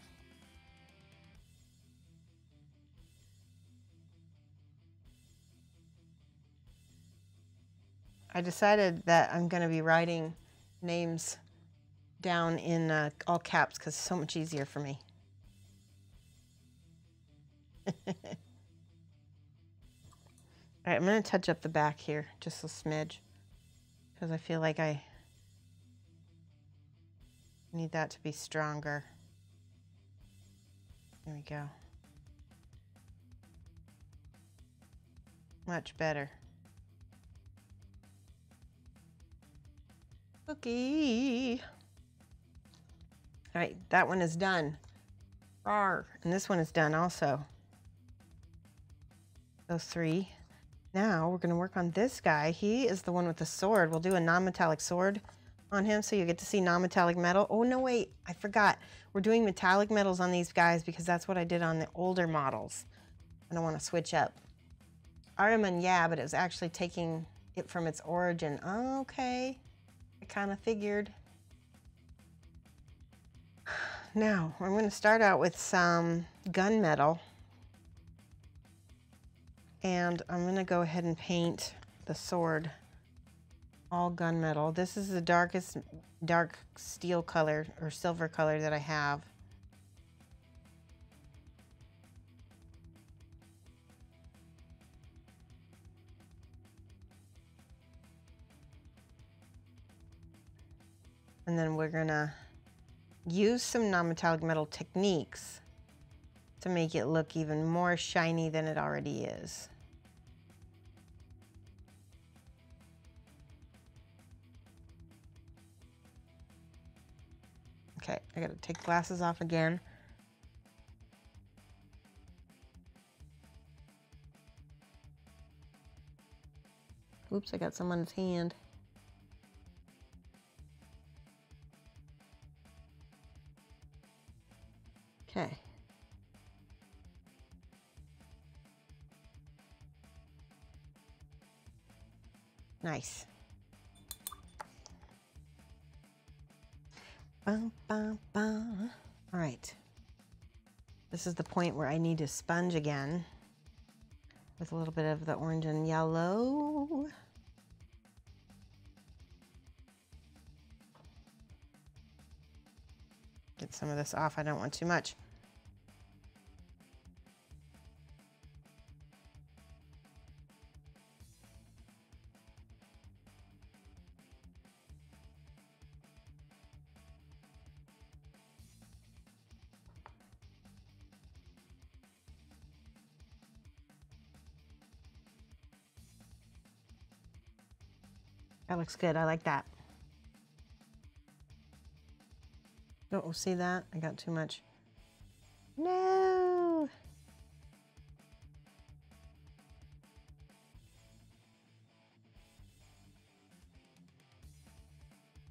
I decided that I'm going to be writing names down in all caps because it's so much easier for me. All right, I'm going to touch up the back here just a smidge because I feel like I need that to be stronger. There we go. Much better. Cookie. All right, that one is done. Rawr. And this one is done also. Those 3. Now we're going to work on this guy. He is the one with the sword. We'll do a non-metallic sword on him so you get to see non-metallic metal. Oh, no, wait. I forgot. We're doing metallic metals on these guys because that's what I did on the older models. I don't want to switch up. Ahriman, yeah, but it was actually taking it from its origin. Oh, okay. I kind of figured. Now, I'm going to start out with some gunmetal. And I'm going to go ahead and paint the sword all gunmetal. This is the darkest dark steel color or silver color that I have. And then we're gonna use some non-metallic metal techniques to make it look even more shiny than it already is. Okay, I gotta take glasses off again. Oops, I got some on his hand. Okay. Nice. Bum, bum, bum. All right. This is the point where I need to sponge again with a little bit of the orange and yellow. Get some of this off. I don't want too much. That looks good. I like that. Oh, see that? I got too much. No!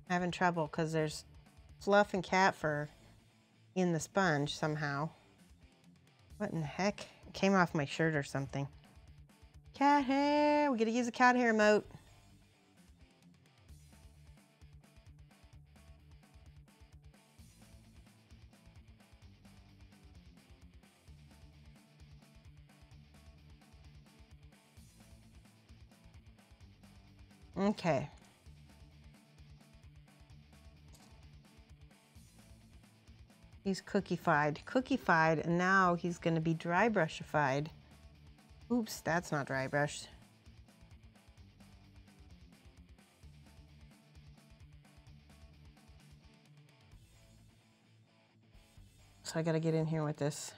Having trouble because there's fluff and cat fur in the sponge somehow. What in the heck? It came off my shirt or something. Cat hair! We gotta use a cat hair emote. Okay. He's cookie-fied, and now he's going to be dry brushified. Oops, that's not dry brushed. So I got to get in here with this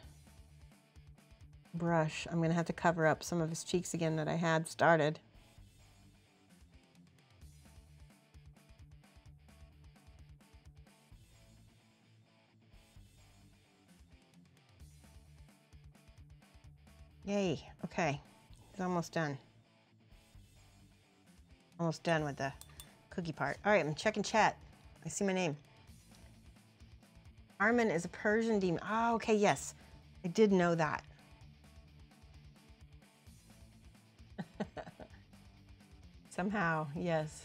brush. I'm going to have to cover up some of his cheeks again that I had started. Yay, okay, he's almost done. Almost done with the cookie part. All right, I'm checking chat. I see my name. Armin is a Persian demon. Oh, okay, yes, I did know that. Somehow, yes.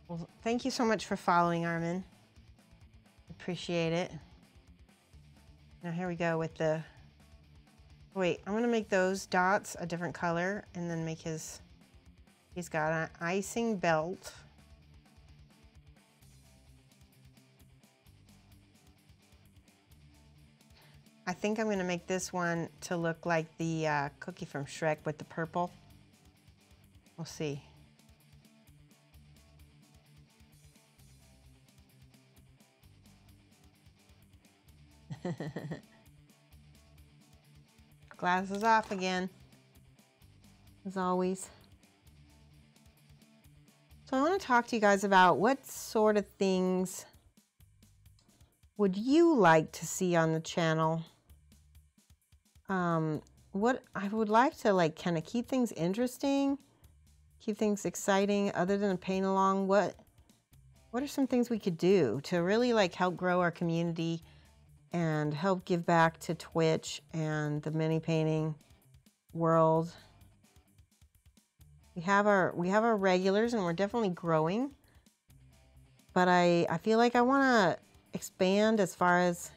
Well, thank you so much for following, Armin. Appreciate it. Now here we go with the, wait, I'm gonna make those dots a different color and then make his, he's got an icing belt. I think I'm gonna make this one to look like the cookie from Shrek with the purple. We'll see. Glasses off again, as always. So I want to talk to you guys about what sort of things would you like to see on the channel? What I would like to like kind of keep things interesting, keep things exciting other than a paint along. What are some things we could do to really like help grow our community and help give back to Twitch and the mini painting world? We have our regulars and we're definitely growing, but I feel like I want to expand as far as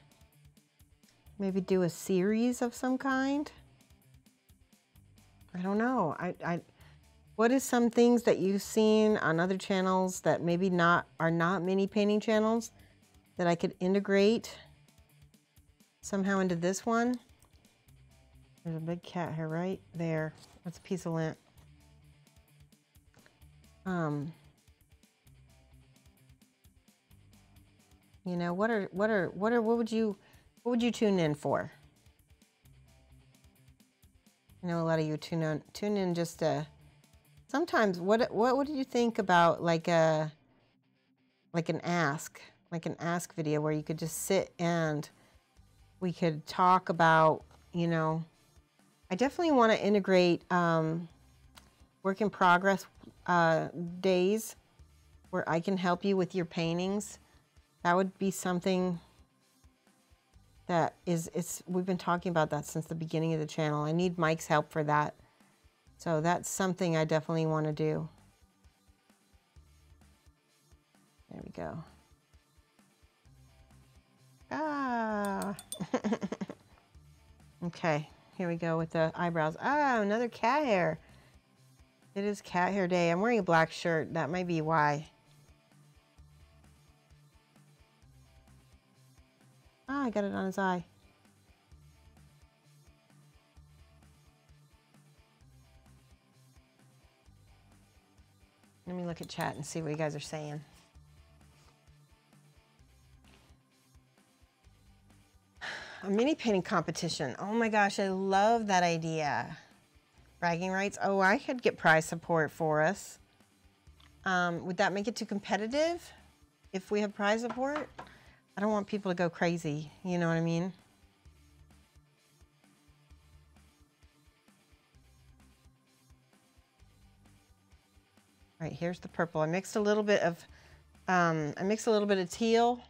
maybe do a series of some kind. I don't know. What is some things that you've seen on other channels that maybe are not mini painting channels that I could integrate somehow into this one? There's a big cat hair right there. That's a piece of lint. You know, what would you tune in for? I know a lot of you tune in just to, sometimes what do you think about like an ask video where you could just sit and we could talk about, you know, I definitely want to integrate work in progress days where I can help you with your paintings. That would be something that we've been talking about that since the beginning of the channel. I need Mike's help for that. So that's something I definitely want to do. There we go. Ah. Okay, here we go with the eyebrows. Ah, another cat hair. It is cat hair day. I'm wearing a black shirt. That might be why. Ah, I got it on his eye. Let me look at chat and see what you guys are saying. A mini painting competition. Oh my gosh, I love that idea. Bragging rights. Oh, I could get prize support for us. Would that make it too competitive if we have prize support? I don't want people to go crazy. You know what I mean? All right, here's the purple. I mixed a little bit of teal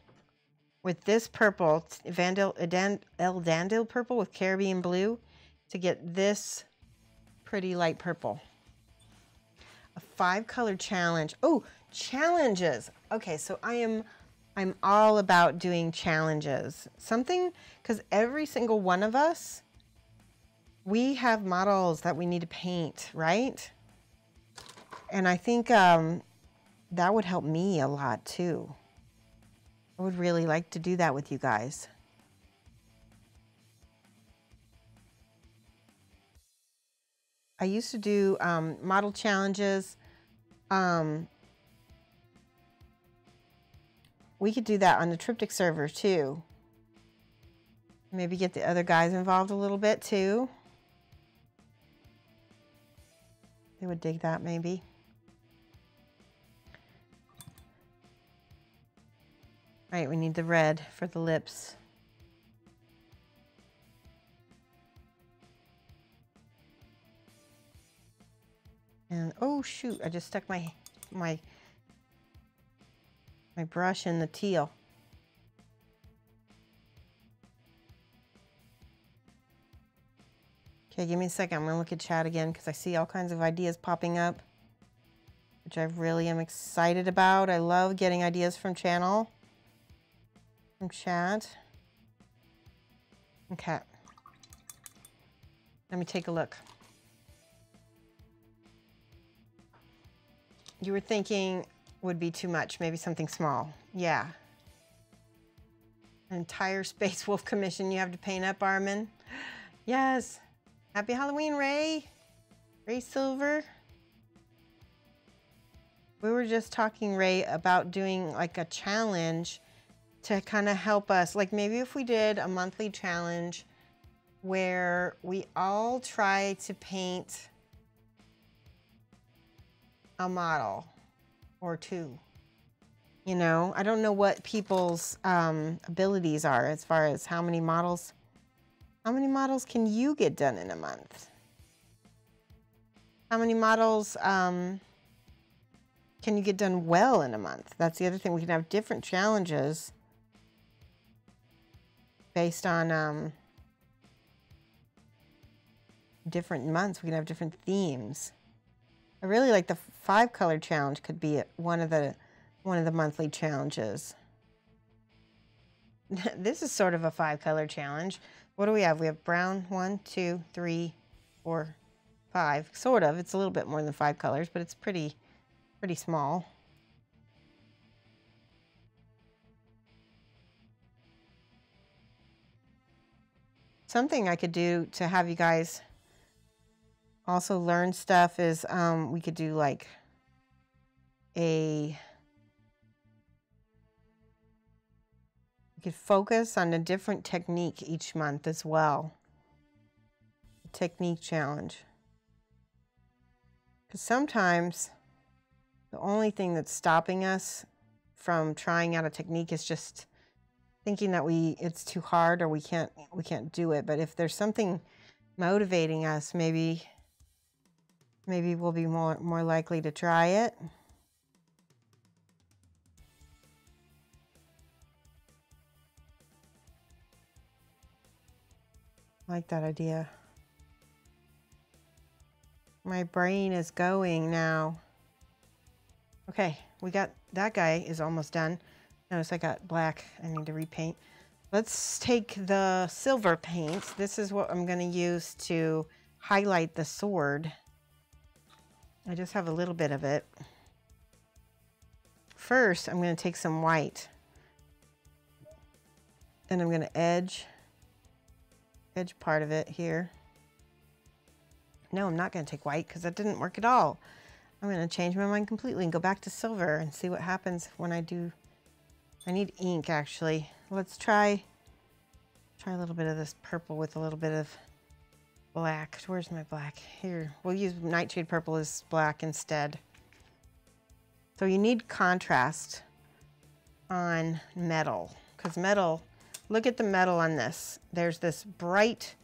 with this purple, El Dandil purple with Caribbean blue to get this pretty light purple. A 5-color challenge. Oh, challenges. Okay, so I'm all about doing challenges. Something, because every single one of us, we have models that we need to paint, right? And I think that would help me a lot too. I would really like to do that with you guys. I used to do model challenges. We could do that on the Triptych server too. Maybe get the other guys involved a little bit too. They would dig that maybe. All right, we need the red for the lips. And oh shoot, I just stuck my brush in the teal. Okay, give me a second. I'm gonna look at chat again because I see all kinds of ideas popping up, which I really am excited about. I love getting ideas from chat. Okay. Let me take a look. You were thinking would be too much, maybe something small. Yeah. An entire Space Wolf commission you have to paint up, Armin. Yes. Happy Halloween, Ray. Ray Silver. We were just talking, Ray, about doing like a challenge to kind of help us. Like maybe if we did a monthly challenge where we all try to paint a model or two. You know, I don't know what people's abilities are as far as how many models can you get done in a month? How many models can you get done well in a month? That's the other thing. We can have different challenges based on different months. We can have different themes. I really like the 5-color challenge. Could be one of the monthly challenges. This is sort of a 5-color challenge. What do we have? We have brown, 1, 2, 3, 4, 5. Sort of. It's a little bit more than 5 colors, but it's pretty small. Something I could do to have you guys also learn stuff is we could do like a You could focus on a different technique each month as well. A technique challenge. Because sometimes the only thing that's stopping us from trying out a technique is just thinking that it's too hard or we can't do it. But if there's something motivating us, maybe we'll be more likely to try it. I like that idea. My brain is going now. Okay, we got that guy is almost done. Notice I got black. I need to repaint. Let's take the silver paint. This is what I'm going to use to highlight the sword. I just have a little bit of it. First, I'm going to take some white. And I'm going to edge part of it here. No, I'm not going to take white because that didn't work at all. I'm going to change my mind completely and go back to silver and see what happens when I do. I need ink actually. Let's try a little bit of this purple with a little bit of black. Where's my black? Here, we'll use nightshade purple as black instead. So you need contrast on metal because metal, look at the metal on this. There's this bright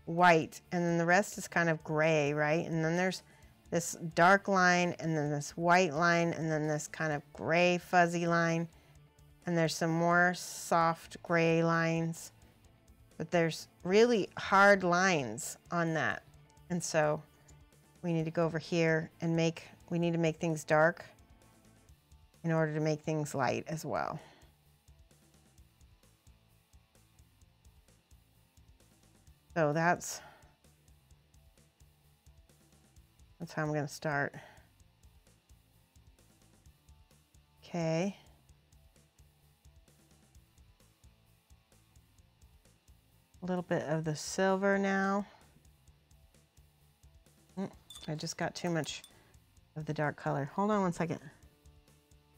white and then the rest is kind of gray, right? And then there's this dark line and then this white line and then this kind of gray fuzzy line and there's some more soft gray lines, but there's really hard lines on that. And so we need to go over here and we need to make things dark in order to make things light as well. So that's how I'm going to start. Okay. A little bit of the silver now. I just got too much of the dark color. Hold on one second.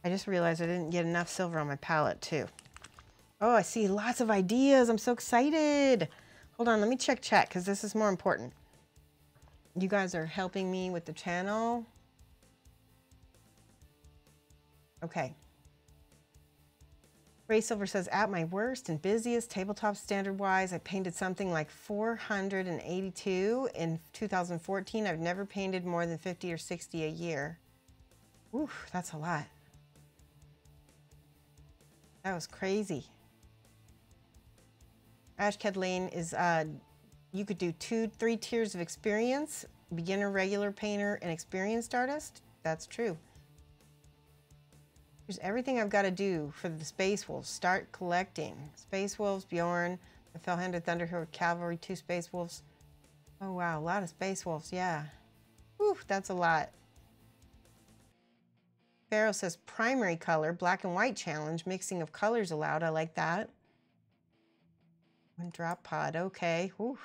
I just realized I didn't get enough silver on my palette too. Oh, I see lots of ideas. I'm so excited. Hold on, let me check chat because this is more important. You guys are helping me with the channel. Okay. Ray Silver says, at my worst and busiest tabletop standard wise, I painted something like 482 in 2014. I've never painted more than 50 or 60 a year. Ooh, that's a lot. That was crazy. Ash Kedlane is, you could do 2-3 tiers of experience, beginner, regular painter, and experienced artist. That's true. Here's everything I've got to do for the Space Wolves. Start collecting. Space Wolves, Bjorn, the Fellhanded Thunderhorde Cavalry, 2 Space Wolves. Oh wow, a lot of Space Wolves, yeah. Whew, that's a lot. Pharaoh says primary color, black and white challenge, mixing of colors allowed. I like that. One drop pod, okay. Whew.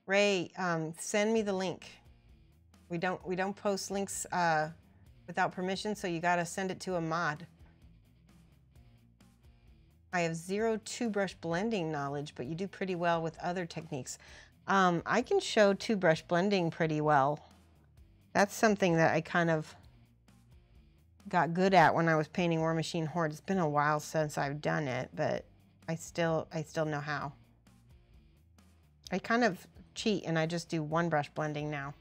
Ray, send me the link. We don't post links without permission, so you gotta send it to a mod. I have 0 two-brush blending knowledge, but you do pretty well with other techniques. I can show two-brush blending pretty well. That's something that I kind of got good at when I was painting War Machine Horde. It's been a while since I've done it, but I still know how. I kind of cheat and I just do one brush blending now.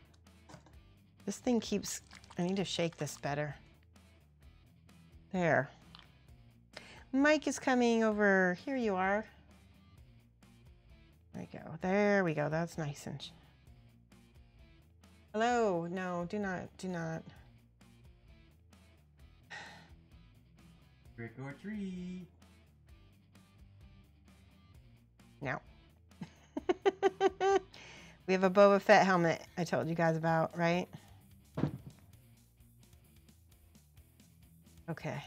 This thing keeps, I need to shake this better. There. Mike is coming over. Here you are. There we go. There we go. That's nice and. Hello. No, do not. Trick or treat. No. We have a Boba Fett helmet I told you guys about, right? Okay.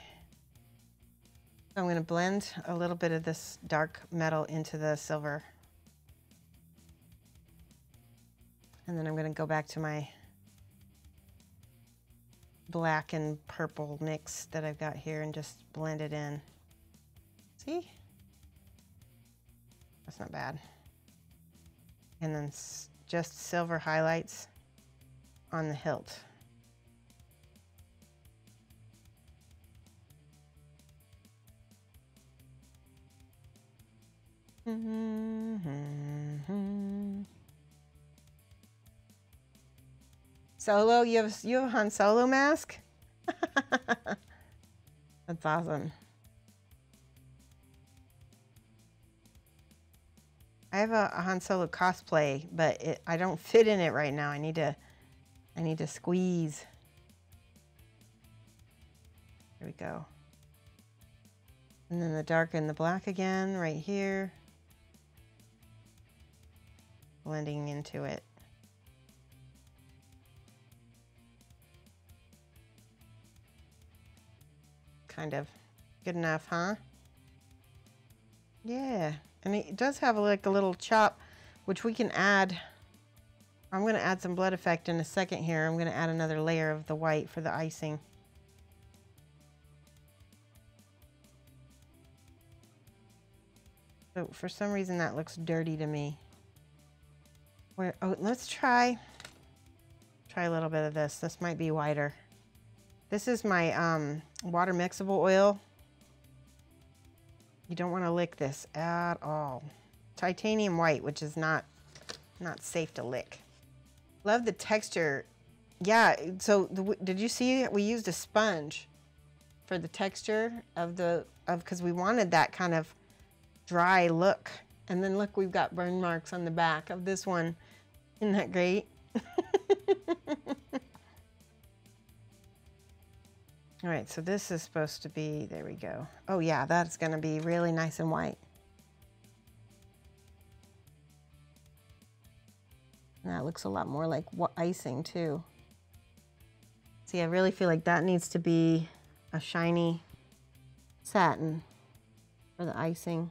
I'm going to blend a little bit of this dark metal into the silver. And then I'm going to go back to my black and purple mix that I've got here and just blend it in. See? That's not bad. And then just silver highlights on the hilt. Solo, you have a Han Solo mask? That's awesome. I have a Han Solo cosplay, but I don't fit in it right now. I need to squeeze. There we go. And then the dark and the black again right here. Blending into it. Kind of good enough, huh? Yeah, and it does have like a little chop, which we can add. I'm going to add some blood effect in a second here. I'm going to add another layer of the white for the icing. So for some reason that looks dirty to me. Oh, let's try a little bit of this. This might be whiter. This is my water mixable oil. You don't want to lick this at all. Titanium white, which is not safe to lick. Love the texture. Yeah, so did you see we used a sponge for the texture because we wanted that kind of dry look. And then look, we've got burn marks on the back of this one. Isn't that great? All right, so this is supposed to be, there we go. Oh yeah, that's gonna be really nice and white. And that looks a lot more like icing too. See, I really feel like that needs to be a shiny satin for the icing.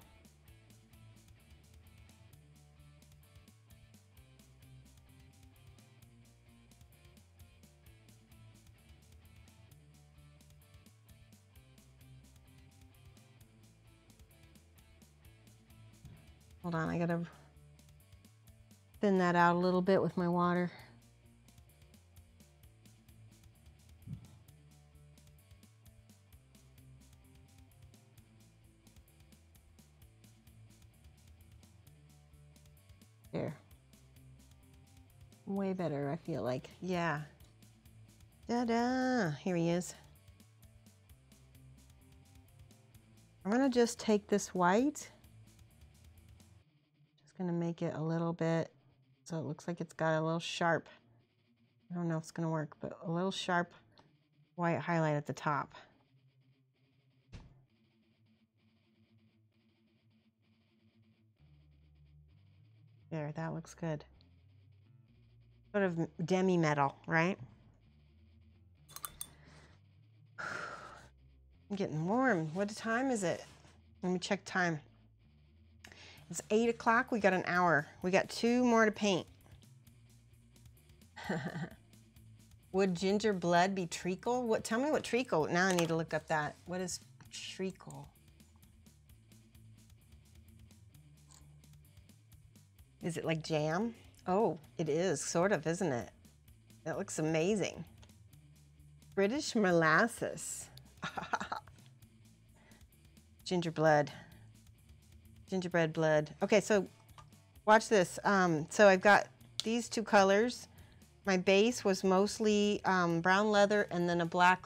Hold on, I gotta thin that out a little bit with my water. There. Way better, I feel like. Yeah. Ta-da! Here he is. I'm gonna just take this white. Gonna make it a little bit so it looks like it's got a little sharp, I don't know if it's gonna work, but a little sharp white highlight at the top. There, that looks good. Sort of demi-metal, right? I'm getting warm. What time is it? Let me check time. It's 8 o'clock, we got an hour. We got 2 more to paint. Would ginger blood be treacle? Tell me what treacle, now I need to look up that. What is treacle? Is it like jam? Oh, it is, sort of, isn't it? That looks amazing. British molasses. Ginger blood. Gingerbread blood. Okay, so watch this. So I've got these 2 colors. My base was mostly brown leather and then a black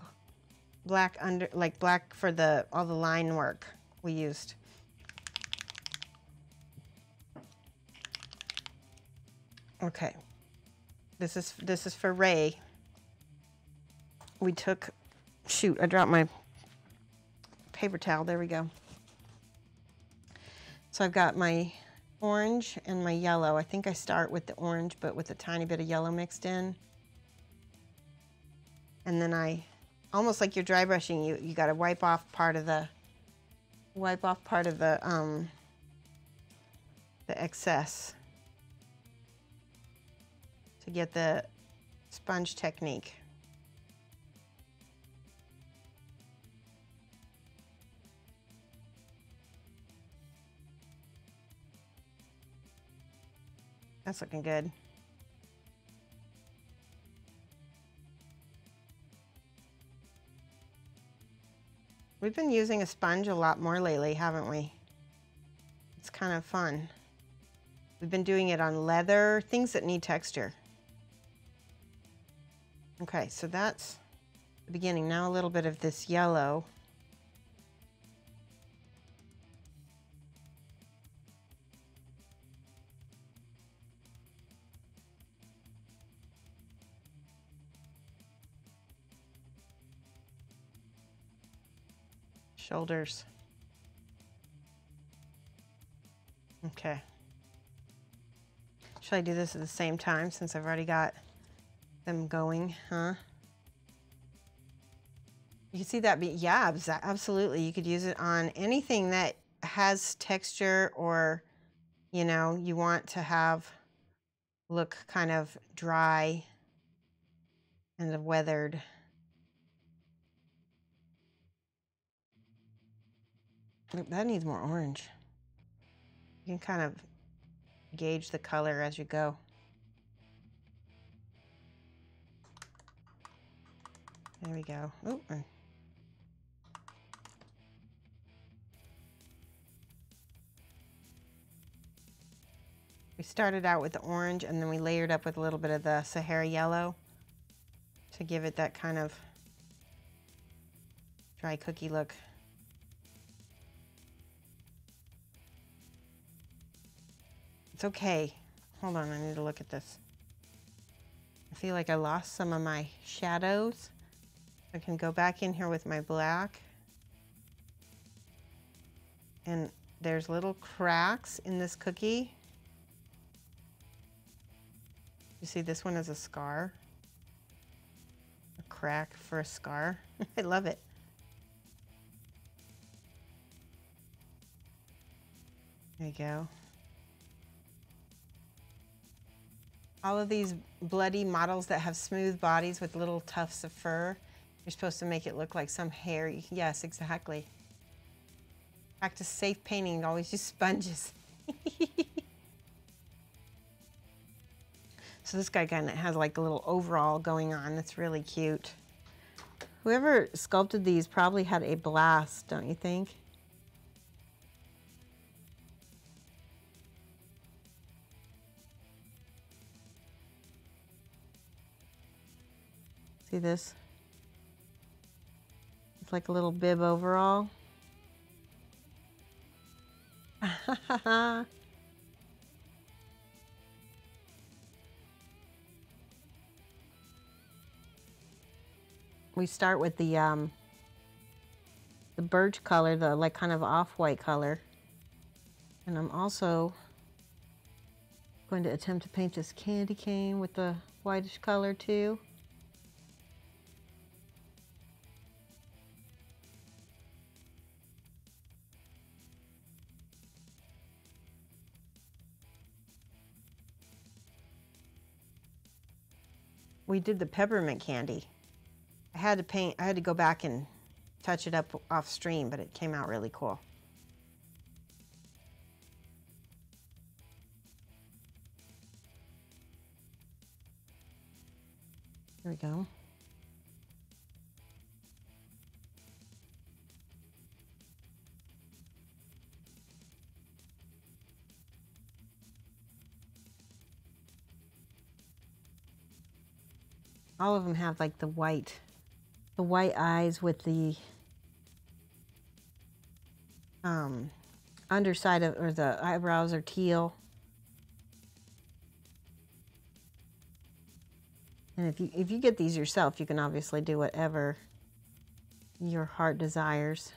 under, like black for all the line work we used. Okay, this is for Ray. We took, shoot, I dropped my paper towel. There we go. So I've got my orange and my yellow. I think I start with the orange, but with a tiny bit of yellow mixed in. And then almost like you're dry brushing, you got to wipe off part of the excess to get the sponge technique. That's looking good. We've been using a sponge a lot more lately, haven't we? It's kind of fun. We've been doing it on leather, things that need texture. Okay, so that's the beginning. Now a little bit of this yellow. Shoulders. Okay. Should I do this at the same time since I've already got them going, huh? You can see that yeah, absolutely. You could use it on anything that has texture, or, you know, you want to have look kind of dry and weathered. That needs more orange. You can kind of gauge the color as you go. There we go. Ooh. We started out with the orange and then we layered up with a little bit of the Sahara yellow to give it that kind of dry cookie look. It's okay. Hold on, I need to look at this. I feel like I lost some of my shadows. I can go back in here with my black. And there's little cracks in this cookie. You see this one is a scar. A crack for a scar. I love it. There you go. All of these bloody models that have smooth bodies with little tufts of fur, you're supposed to make it look like some hair. Yes, exactly. Practice safe painting, always use sponges. So this guy kind of has like a little overall going on. That's really cute. Whoever sculpted these probably had a blast, don't you think? See this? It's like a little bib overall. We start with the birch color, the like kind of off-white color. And I'm also going to attempt to paint this candy cane with the whitish color too. We did the peppermint candy. I had to go back and touch it up off stream, but it came out really cool. There we go. All of them have like the white eyes with the underside of, or the eyebrows are teal. And if you get these yourself, you can obviously do whatever your heart desires.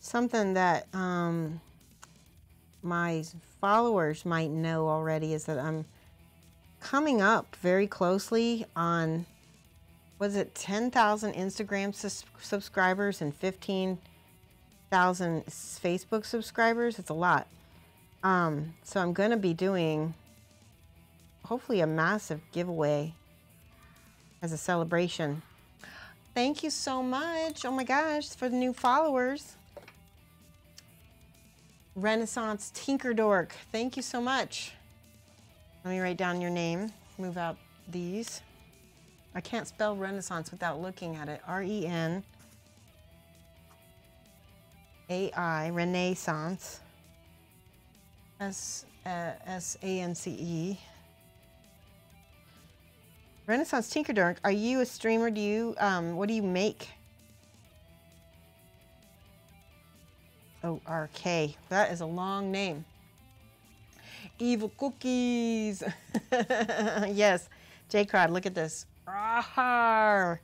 Something that my followers might know already is that I'm coming up very closely on, was it 10,000 Instagram subscribers and 15 1,000 Facebook subscribers. It's a lot. So I'm going to be doing hopefully a massive giveaway as a celebration. Thank you so much. Oh my gosh, for the new followers. Renaissance Tinker Dork. Thank you so much. Let me write down your name. Move out these. I can't spell Renaissance without looking at it. R-E-N-A-I, Renaissance. S-A-N-C-E. Renaissance Tinker Dork. Are you a streamer? Do you, what do you make? O-R-K. That is a long name. Evil cookies. Yes. J-Crowd, look at this. Rawr.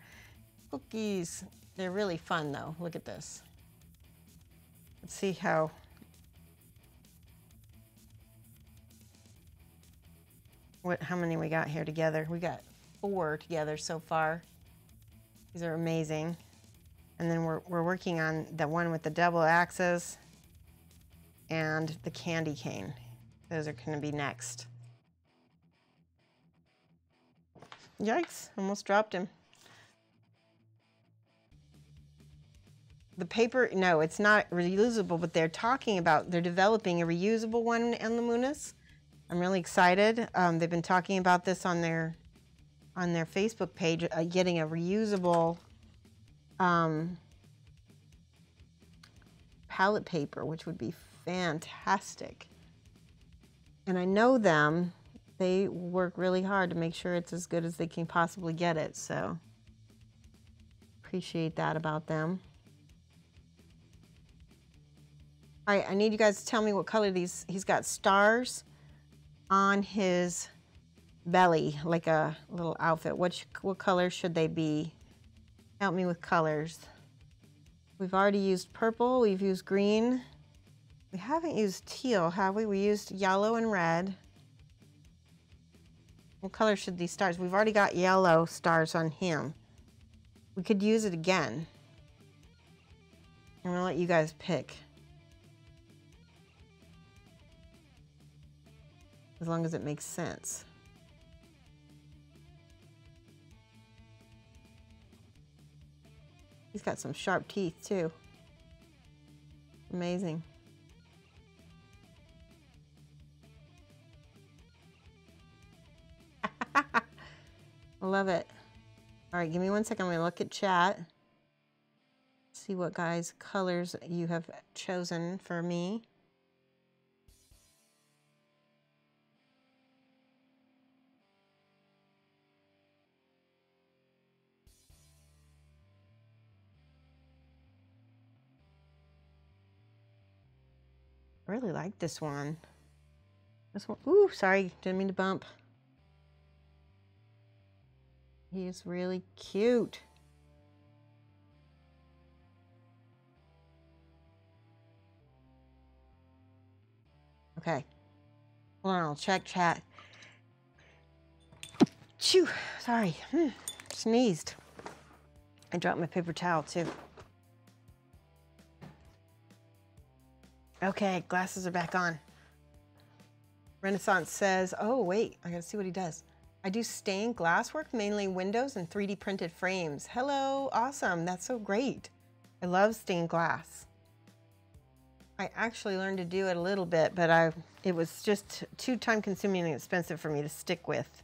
Cookies. They're really fun though. Look at this. Let's see how. How many we got here together? We got 4 together so far. These are amazing. And then we're working on the one with the double axes and the candy cane. Those are going to be next. Yikes, almost dropped him. The paper, no, it's not reusable, but they're developing a reusable one in Lamunas. I'm really excited. They've been talking about this on their Facebook page, getting a reusable palette paper, which would be fantastic. And I know them. They work really hard to make sure it's as good as they can possibly get it. So appreciate that about them. All right, I need you guys to tell me what color these. He's got stars on his belly, like a little outfit. What color should they be? Help me with colors. We've already used purple, we've used green. We haven't used teal, have we? We used yellow and red. What color should these stars? We've already got yellow stars on him. We could use it again. I'm gonna let you guys pick. As long as it makes sense. He's got some sharp teeth too. Amazing. I love it. All right, give me 1 second. I'm gonna look at chat. See what guys' colors you have chosen for me. I really like this one. This one, ooh, sorry, didn't mean to bump. He is really cute. Okay, hold on, I'll check chat. Chew, sorry, sneezed. I dropped my paper towel too. Okay, glasses are back on. Renaissance says, oh wait, I gotta see what he does. I do stained glass work, mainly windows and 3D printed frames. Hello, awesome, that's so great. I love stained glass. I actually learned to do it a little bit, but it was just too time consuming and expensive for me to stick with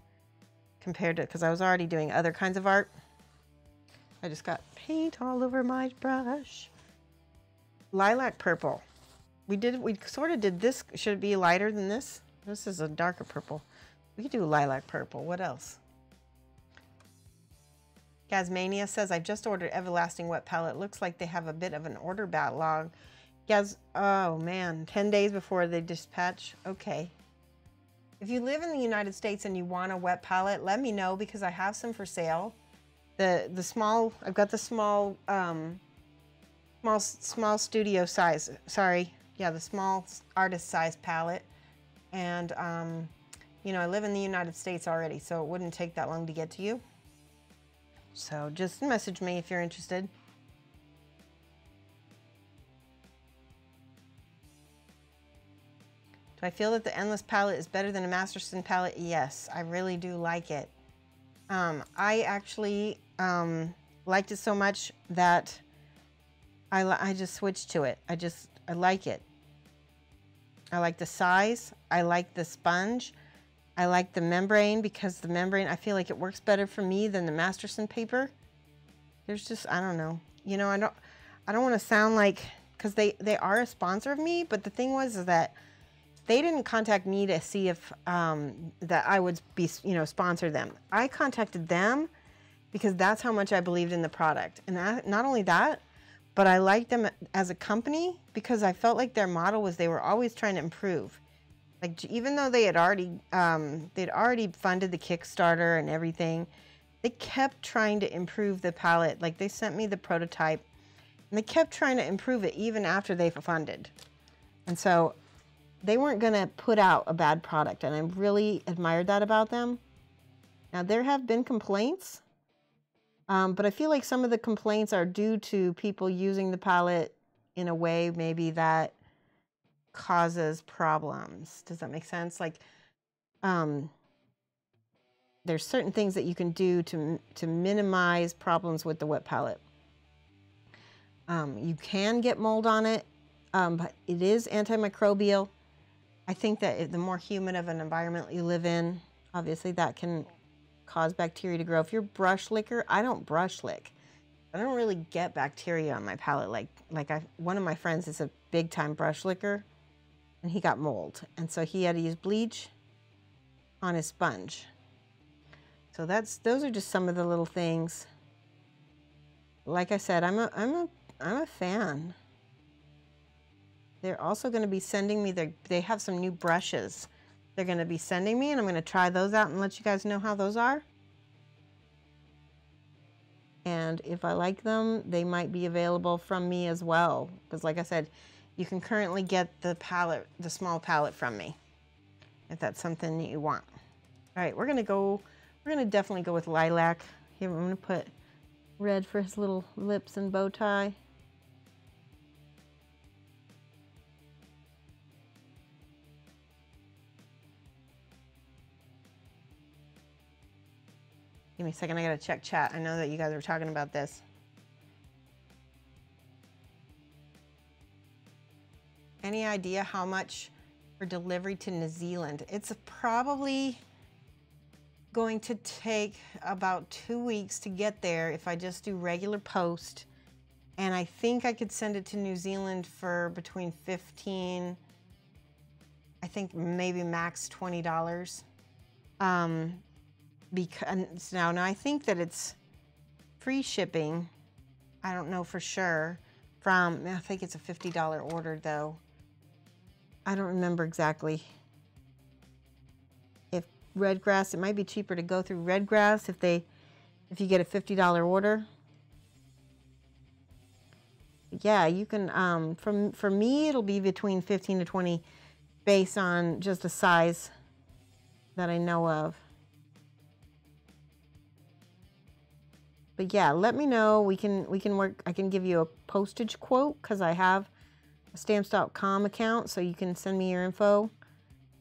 compared to, because I was already doing other kinds of art. I just got paint all over my brush. Lilac purple. We sort of did this. Should it be lighter than this? This is a darker purple. We could do lilac purple. What else? Gazmania says, I just ordered Everlasting Wet Palette. Looks like they have a bit of an order backlog. Oh man, 10 days before they dispatch. Okay. If you live in the United States and you want a wet palette, let me know because I have some for sale. The small, I've got the small, small studio size. Sorry. Yeah, the small artist size palette. And, you know, I live in the United States already, so it wouldn't take that long to get to you. So just message me if you're interested. I feel that the Endless palette is better than a Masterson palette? Yes, I really do like it. I actually liked it so much that I just switched to it. I like it. I like the size. I like the sponge. I like the membrane, because the membrane, I feel like it works better for me than the Masterson paper. There's just, I don't know. You know, I don't want to sound like, because they are a sponsor of me, but the thing was is that they didn't contact me to see if that I would be, you know, sponsor them. I contacted them because that's how much I believed in the product. And not only that, but I liked them as a company because I felt like their model was they were always trying to improve. Like, even though they had already funded the Kickstarter and everything, they kept trying to improve the palette. Like, they sent me the prototype and they kept trying to improve it even after they funded. And so they weren't going to put out a bad product, and I really admired that about them. Now, there have been complaints, but I feel like some of the complaints are due to people using the palette in a way maybe that causes problems. Does that make sense? Like, there's certain things that you can do to minimize problems with the wet palette. You can get mold on it, but it is antimicrobial. I think that the more humid of an environment you live in, obviously that can cause bacteria to grow. If you're brush licker, I don't brush lick. I don't really get bacteria on my palette. One of my friends is a big time brush licker, and he got mold, and so he had to use bleach on his sponge. So those are just some of the little things. Like I said, I'm a fan. They're also going to be sending me they have some new brushes they're going to be sending me, and I'm going to try those out and let you guys know how those are. And if I like them, they might be available from me as well, because like I said, you can currently get the small palette from me if that's something that you want. All right, we're going to definitely go with lilac. Here, I'm going to put red for his little lips and bow tie. Give me a second, I gotta check chat. I know that you guys are talking about this. Any idea how much for delivery to New Zealand? It's probably going to take about 2 weeks to get there if I just do regular post. And I think I could send it to New Zealand for between $15, I think maybe max $20. Because now I think that it's free shipping. I don't know for sure. I think it's a $50 order though. I don't remember exactly. If Redgrass, it might be cheaper to go through Redgrass if you get a $50 order. Yeah, you can, for me, it'll be between 15 to 20 based on just the size that I know of. But yeah, let me know. We can work. I can give you a postage quote because I have a stamps.com account, so you can send me your info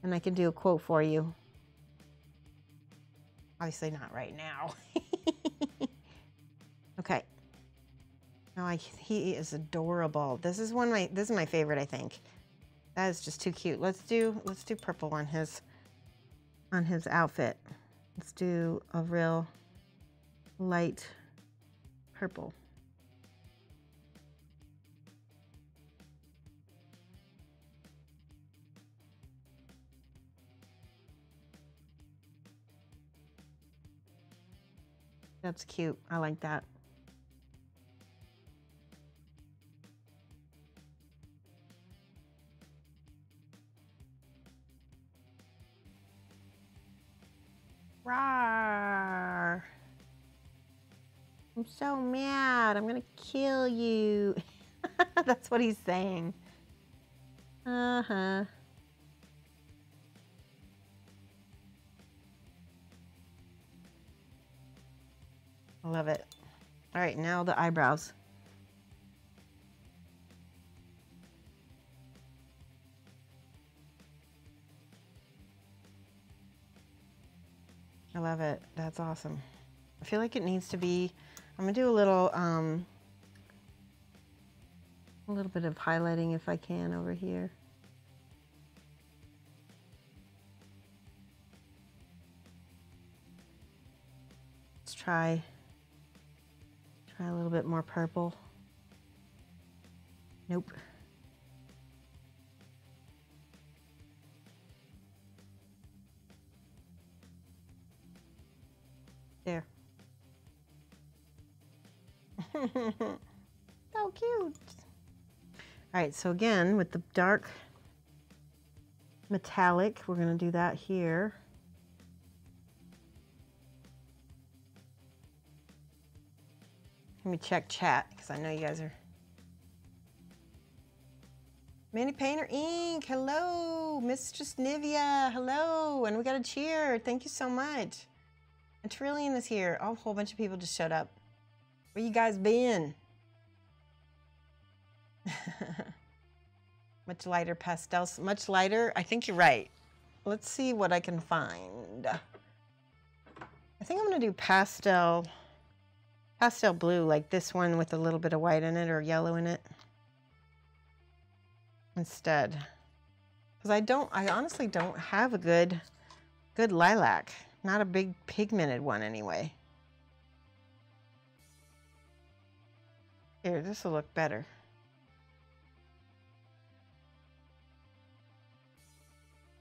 and I can do a quote for you. Obviously not right now. Okay. No, he is adorable. This is my favorite, I think. That is just too cute. Let's do purple on his outfit. Let's do a real light purple. That's cute. I like that. Rawr. I'm so mad. I'm gonna kill you. That's what he's saying. Uh-huh. I love it. All right, now the eyebrows. I love it. That's awesome. I feel like it needs to be, I'm gonna do a little bit of highlighting if I can over here. Let's try a little bit more purple. Nope. There. So cute. All right, so again, with the dark metallic, we're gonna do that here. Let me check chat, because I know you guys are. Manny Painter Inc. Hello. Mistress Nivea. Hello. And we got a cheer. Thank you so much. And Trillian is here. Oh, a whole bunch of people just showed up. Where you guys been? Much lighter pastels. Much lighter? I think you're right. Let's see what I can find. I think I'm going to do pastel blue, like this one with a little bit of white in it or yellow in it instead. Because I honestly don't have a good lilac. Not a big pigmented one anyway. Here, this will look better.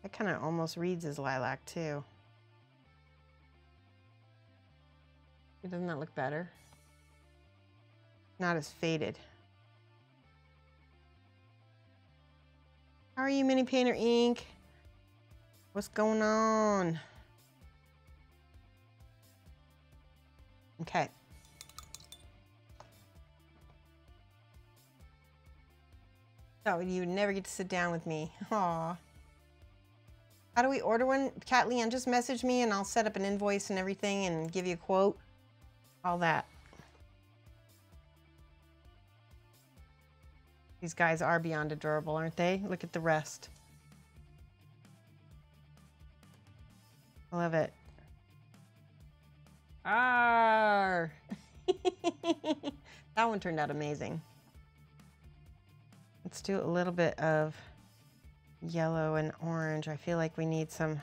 That kind of almost reads as lilac too. Doesn't that look better? Not as faded. How are you, Mini Painter Inc? What's going on? Okay. Oh, you would never get to sit down with me. Aw. How do we order one? Kat Leanne, just message me and I'll set up an invoice and everything and give you a quote. All that. These guys are beyond adorable, aren't they? Look at the rest. I love it. Arr! That one turned out amazing. Let's do a little bit of yellow and orange. I feel like we need some.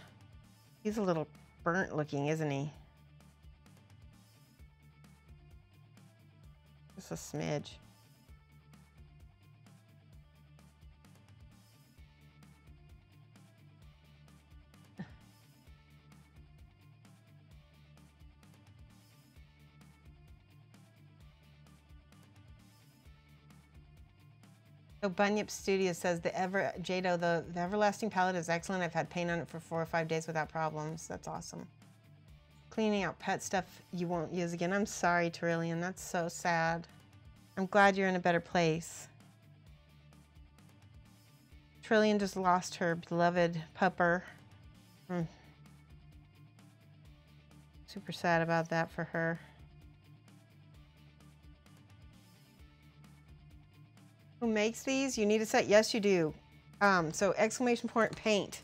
He's a little burnt looking, isn't he? Just a smidge. So Bunyip Studio says Jado, the Everlasting palette is excellent. I've had paint on it for 4 or 5 days without problems. That's awesome. Cleaning out pet stuff you won't use again. I'm sorry, Terillian. That's so sad. I'm glad you're in a better place. Trillian just lost her beloved pupper. Super sad about that for her. Who makes these? You need a set? Yes, you do. So exclamation point paint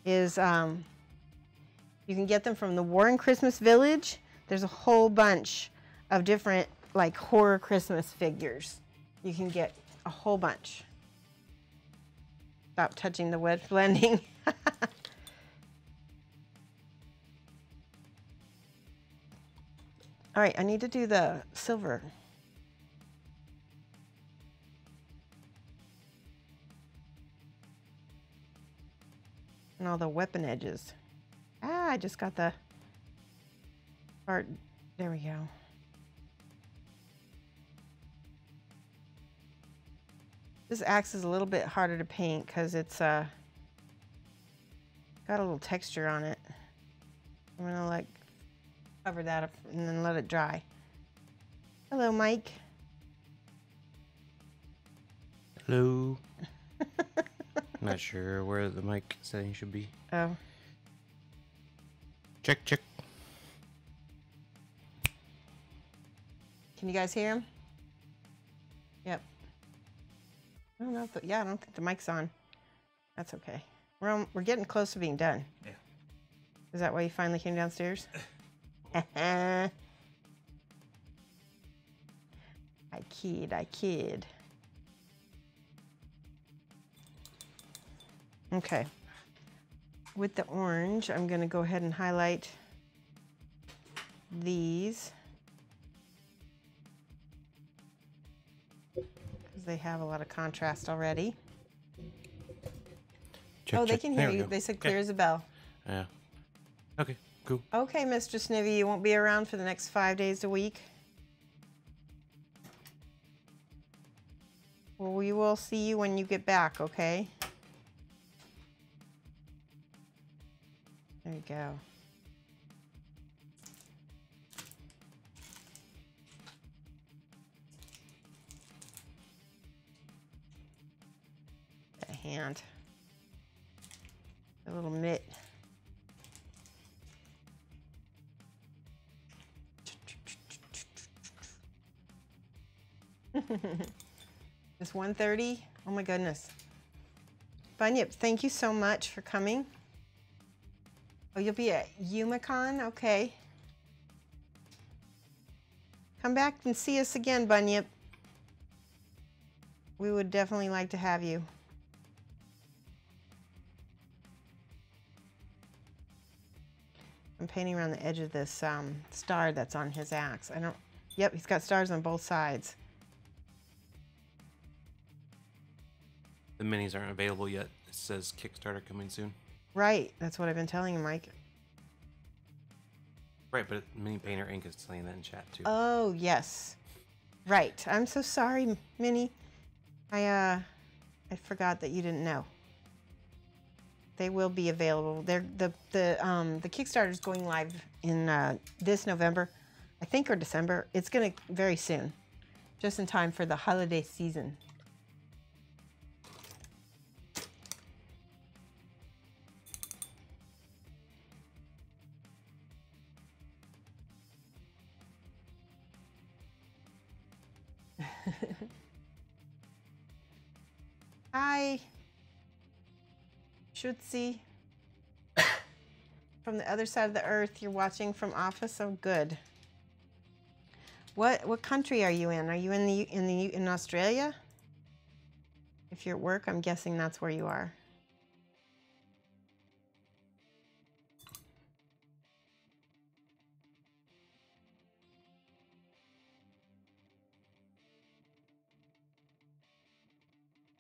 is, you can get them from the Warren Christmas Village. There's a whole bunch of different like horror Christmas figures. You can get a whole bunch. Stop touching the wet blending. All right, I need to do the silver. And all the weapon edges. Ah, I just got the part. There we go. This axe is a little bit harder to paint because it's got a little texture on it. I'm gonna like cover that up and then let it dry. Hello, Mike. Hello. Not sure where the mic setting should be. Oh. Check, check. Can you guys hear him? Yep. I don't know if I don't think the mic's on. That's okay. We're getting close to being done. Yeah. Is that why you finally came downstairs? I kid. Okay. With the orange, I'm going to go ahead and highlight these because they have a lot of contrast already. Check, Oh, they check. can There hear we you. go. They said clear Yeah. as a bell. Yeah. Okay, cool. Okay, Mr. Snivy, you won't be around for the next 5 days a week. Well, we will see you when you get back, okay? There you go. A hand. A little mitt. It's 1:30. Oh my goodness. Bunyip, thank you so much for coming. Oh, you'll be at Umicon? Okay. Come back and see us again, Bunyip. We would definitely like to have you. I'm painting around the edge of this star that's on his axe. Yep, he's got stars on both sides. The minis aren't available yet. It says Kickstarter coming soon. Right, that's what I've been telling you, Mike. Right, but Mini Painter Inc. is saying that in chat too. Oh, yes. Right. I'm so sorry, Minnie. I forgot that you didn't know. They will be available. The Kickstarter is going live in this November, I think, or December. It's going to very soon, just in time for the holiday season. Hi, Shutzi. From the other side of the earth, you're watching from office. Oh, good. What country are you in? Are you in Australia? If you're at work, I'm guessing that's where you are.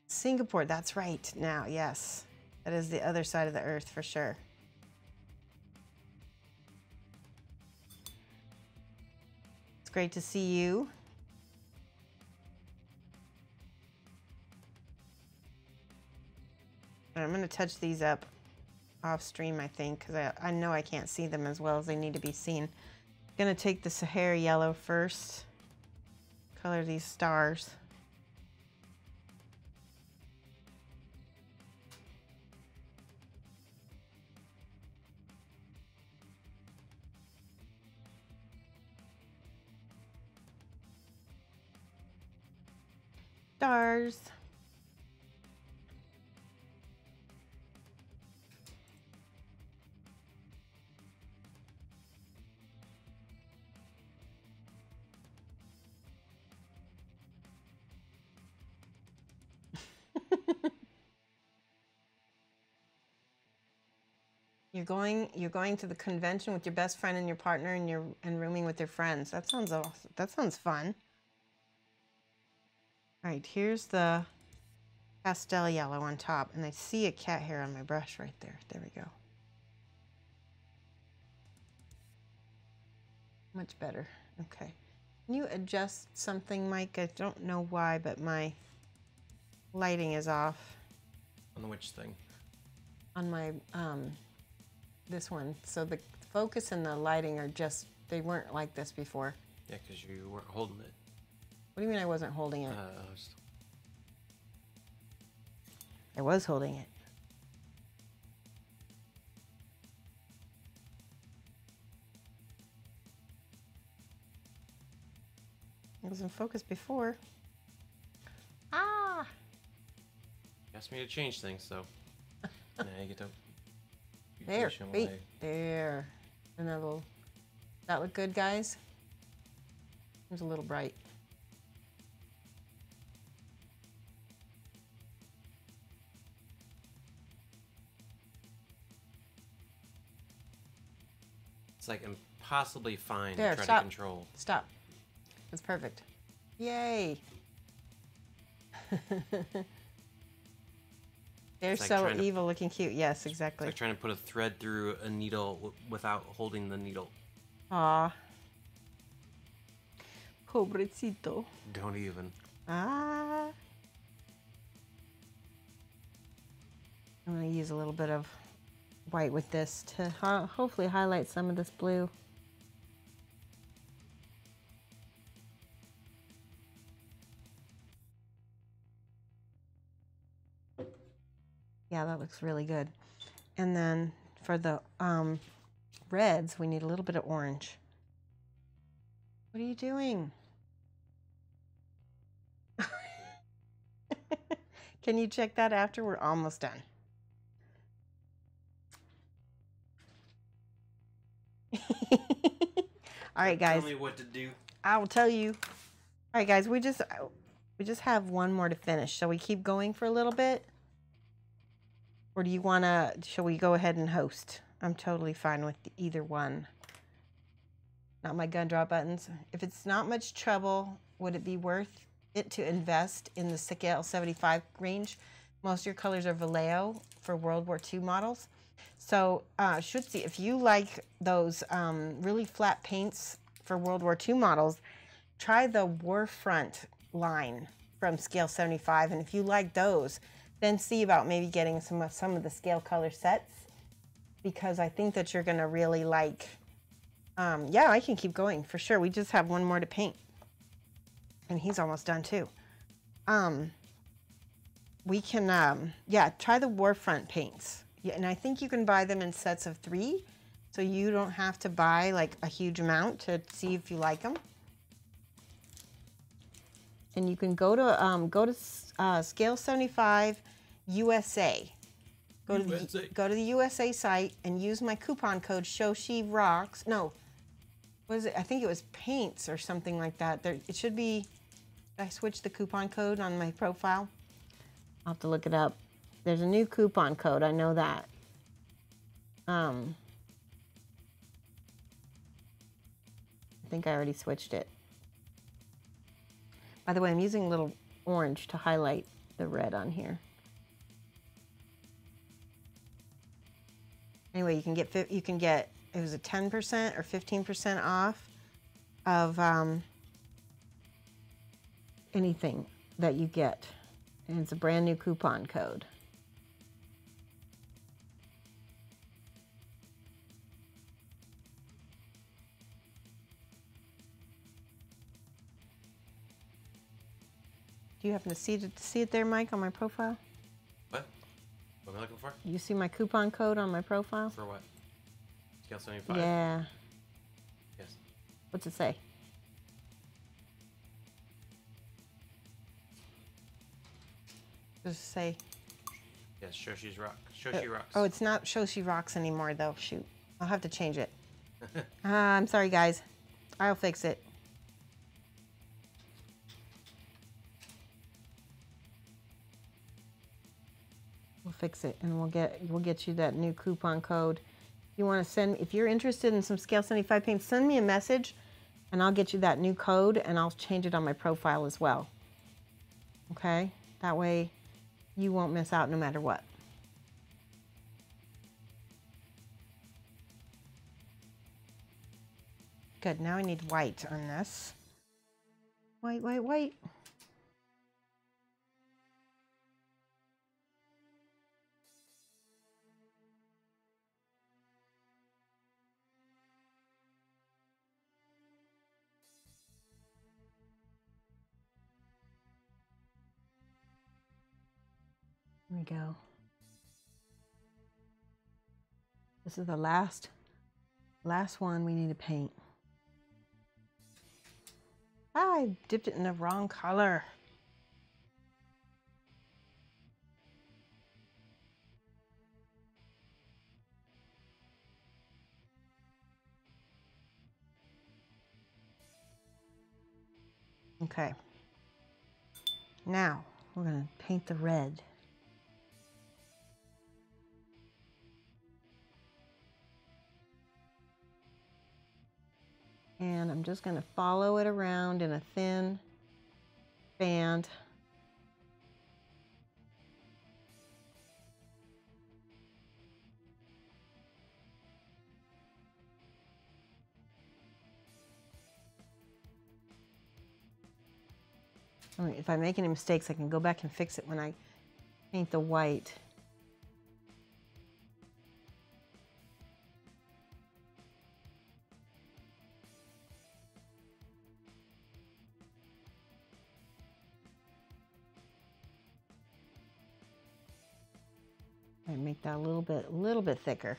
Singapore, that's right. Now, yes. That is the other side of the earth for sure. It's great to see you. I'm going to touch these up off stream, I think, because I know I can't see them as well as they need to be seen. Going to take the Sahara yellow first. Color these stars. Stars. You're going to the convention with your best friend and your partner and rooming with your friends. That sounds awesome. That sounds fun. All right, here's the pastel yellow on top, and I see a cat hair on my brush right there. There we go. Much better. Okay. Can you adjust something, Mike? I don't know why, but my lighting is off. On which thing? On my this one. So the focus and the lighting are just, they weren't like this before. Yeah, because you weren't holding it. What do you mean I wasn't holding it? Just... I was holding it. It was in focus before. Ah! You asked me to change things, so now you get to There, pushing wait, away. there. And a little, that look good, guys? It's a little bright. It's like impossibly fine There, to try stop. to control. Stop. That's perfect. Yay. They're It's like so trying to- evil looking cute. Yes, It's exactly. like trying to put a thread through a needle without holding the needle. Aw. Pobrecito. Don't even. Ah. I'm going to use a little bit of white with this to hopefully highlight some of this blue. Yeah, that looks really good. And then for the reds, we need a little bit of orange. What are you doing? Can you check that after? We're almost done. All right, guys. Tell me what to do. I will tell you. All right, guys. We just have one more to finish. Shall we keep going for a little bit? Or do you want to, shall we go ahead and host? I'm totally fine with either one. Not my gun draw buttons. If it's not much trouble, would it be worth it to invest in the scale 75 range? Most of your colors are Vallejo for World War II models. So, Shoshie, if you like those really flat paints for World War II models, try the Warfront line from scale 75. And if you like those, then see about maybe getting some of the scale color sets, because I think that you're going to really like, yeah, I can keep going for sure. We just have one more to paint. And he's almost done too. We can, yeah, try the Warfront paints. Yeah, and I think you can buy them in sets of 3. So you don't have to buy like a huge amount to see if you like them. And you can go to Scale 75 USA. Go to the USA site and use my coupon code Shoshie Rocks. No, what is it? I think it was paints or something like that. There, it should be. I switched the coupon code on my profile. I'll have to look it up. There's a new coupon code. I know that. I think I already switched it. By the way, I'm using a little orange to highlight the red on here. Anyway, you can get it was a 10% or 15% off of anything that you get, and it's a brand new coupon code. Do you happen to see it there, Mike, on my profile? What? What am I looking for? You see my coupon code on my profile? For what? Scale 75? Yeah. Yes. What's it say? Does it say? Yes, Shoshie's rock. Shoshie rocks. Oh, it's not Shoshie Rocks anymore, though. Shoot. I'll have to change it. I'm sorry, guys. I'll fix it. We'll fix it, and we'll get you that new coupon code. You want to send, if you're interested in some Scale 75 paints, send me a message, and I'll get you that new code, and I'll change it on my profile as well. Okay? That way, you won't miss out no matter what. Good. Now I need white on this. White, white, white. There we go. This is the last one we need to paint. Ah, I dipped it in the wrong color. Okay. Now we're going to paint the red. And I'm just going to follow it around in a thin band. I mean, if I make any mistakes, I can go back and fix it when I paint the white. I make that a little bit thicker.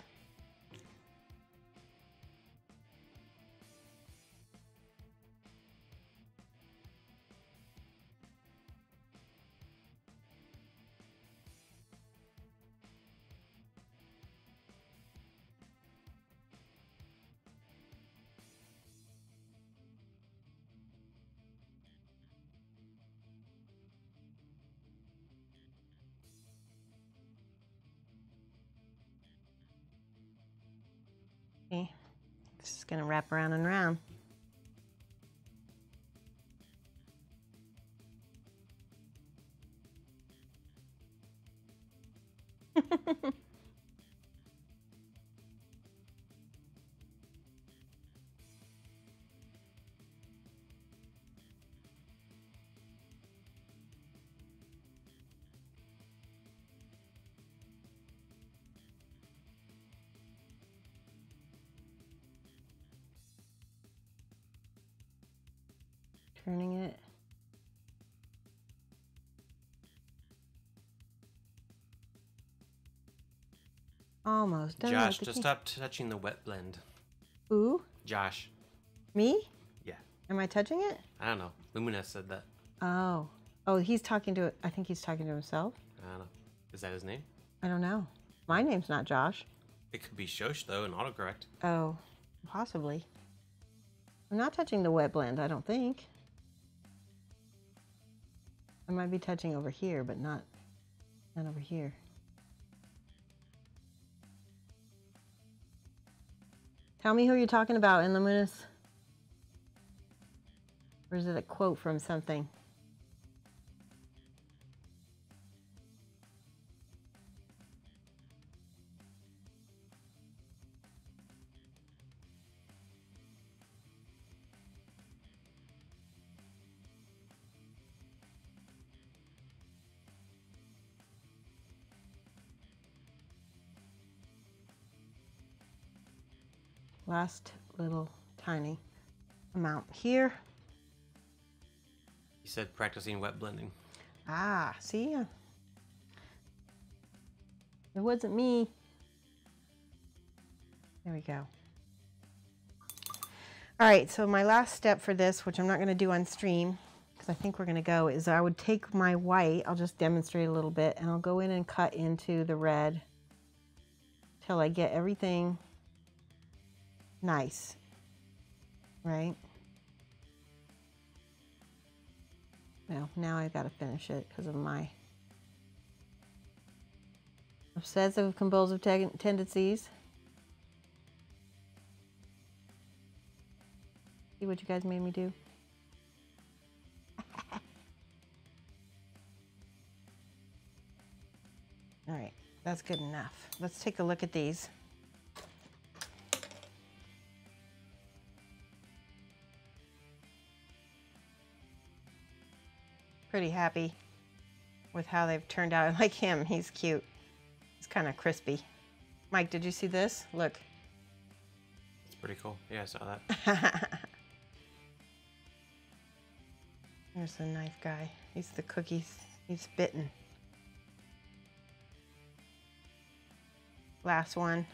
Okay, just gonna wrap around and around. Turning it. Almost done. Josh, just stop touching the wet blend. Ooh, Josh. me? Yeah. Am I touching it? I don't know. Luminous said that. Oh. Oh, he's talking to it. I think he's talking to himself. I don't know. Is that his name? I don't know. My name's not Josh. It could be Shosh, though, and autocorrect. Oh, possibly. I'm not touching the wet blend, I don't think. I might be touching over here, but not over here. Tell me who you're talking about in Luminous. Or is it a quote from something? Last little tiny amount here. He said practicing wet blending. Ah, see? It wasn't me. There we go. All right, so my last step for this, which I'm not going to do on stream, because I think we're going to go, is I would take my white, I'll just demonstrate a little bit, and I'll go in and cut into the red till I get everything nice, right? Well, now I've got to finish it because of my obsessive compulsive tendencies. See what you guys made me do? All right, that's good enough. Let's take a look at these. Pretty happy with how they've turned out. I like him, he's cute. He's kind of crispy. Mike, did you see this? Look. It's pretty cool. Yeah, I saw that. There's the knife guy. He's the cookies. He's bitten. Last one.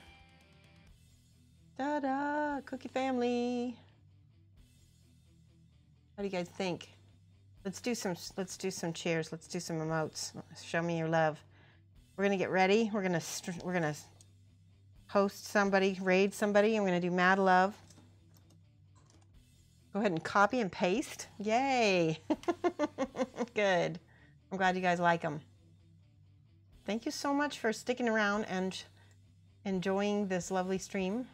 Ta-da! Cookie family. What do you guys think? Let's do some cheers. Let's do some emotes. Show me your love. We're gonna get ready. We're gonna host somebody, raid somebody. I'm gonna do mad love. Go ahead and copy and paste. Yay. Good. I'm glad you guys like them. Thank you so much for sticking around and enjoying this lovely stream.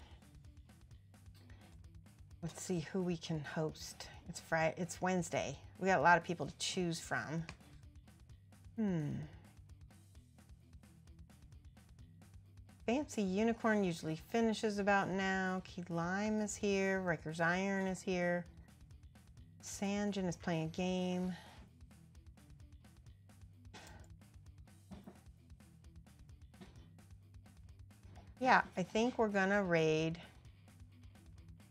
Let's see who we can host. It's Friday. It's Wednesday. We got a lot of people to choose from. Fancy Unicorn usually finishes about now. Key Lime is here. Riker's Iron is here. Sanjin is playing a game. Yeah, I think we're gonna raid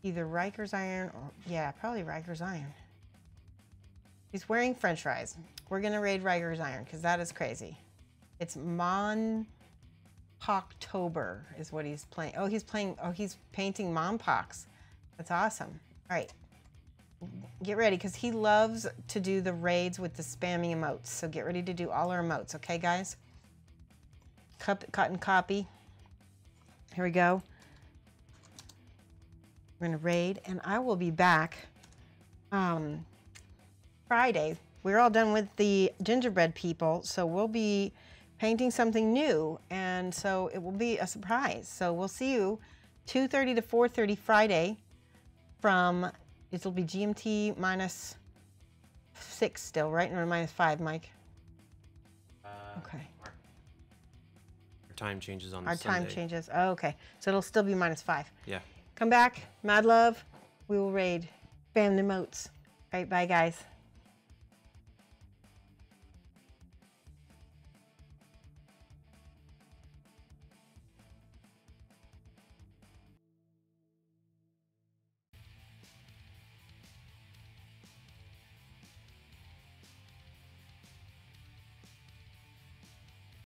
either Riker's Iron or, yeah, probably Riker's Iron. He's wearing French fries. We're gonna raid Riker's Iron because that is crazy. It's Monpoktober is what he's playing. Oh, he's painting Monpox. That's awesome. All right, get ready because he loves to do the raids with the spamming emotes. So get ready to do all our emotes, okay, guys? Cut and copy. Here we go. We're gonna raid, and I will be back Friday. We're all done with the gingerbread people, so we'll be painting something new, and so it will be a surprise. So we'll see you 2:30 to 4:30 Friday from, it'll be GMT -6 still, right? Or -5, Mike? Okay. Our time changes on Our Sunday. time changes. Oh, okay. So it'll still be -5. Yeah. Come back. Mad love. We will raid. Spam the emotes. All right, bye, guys.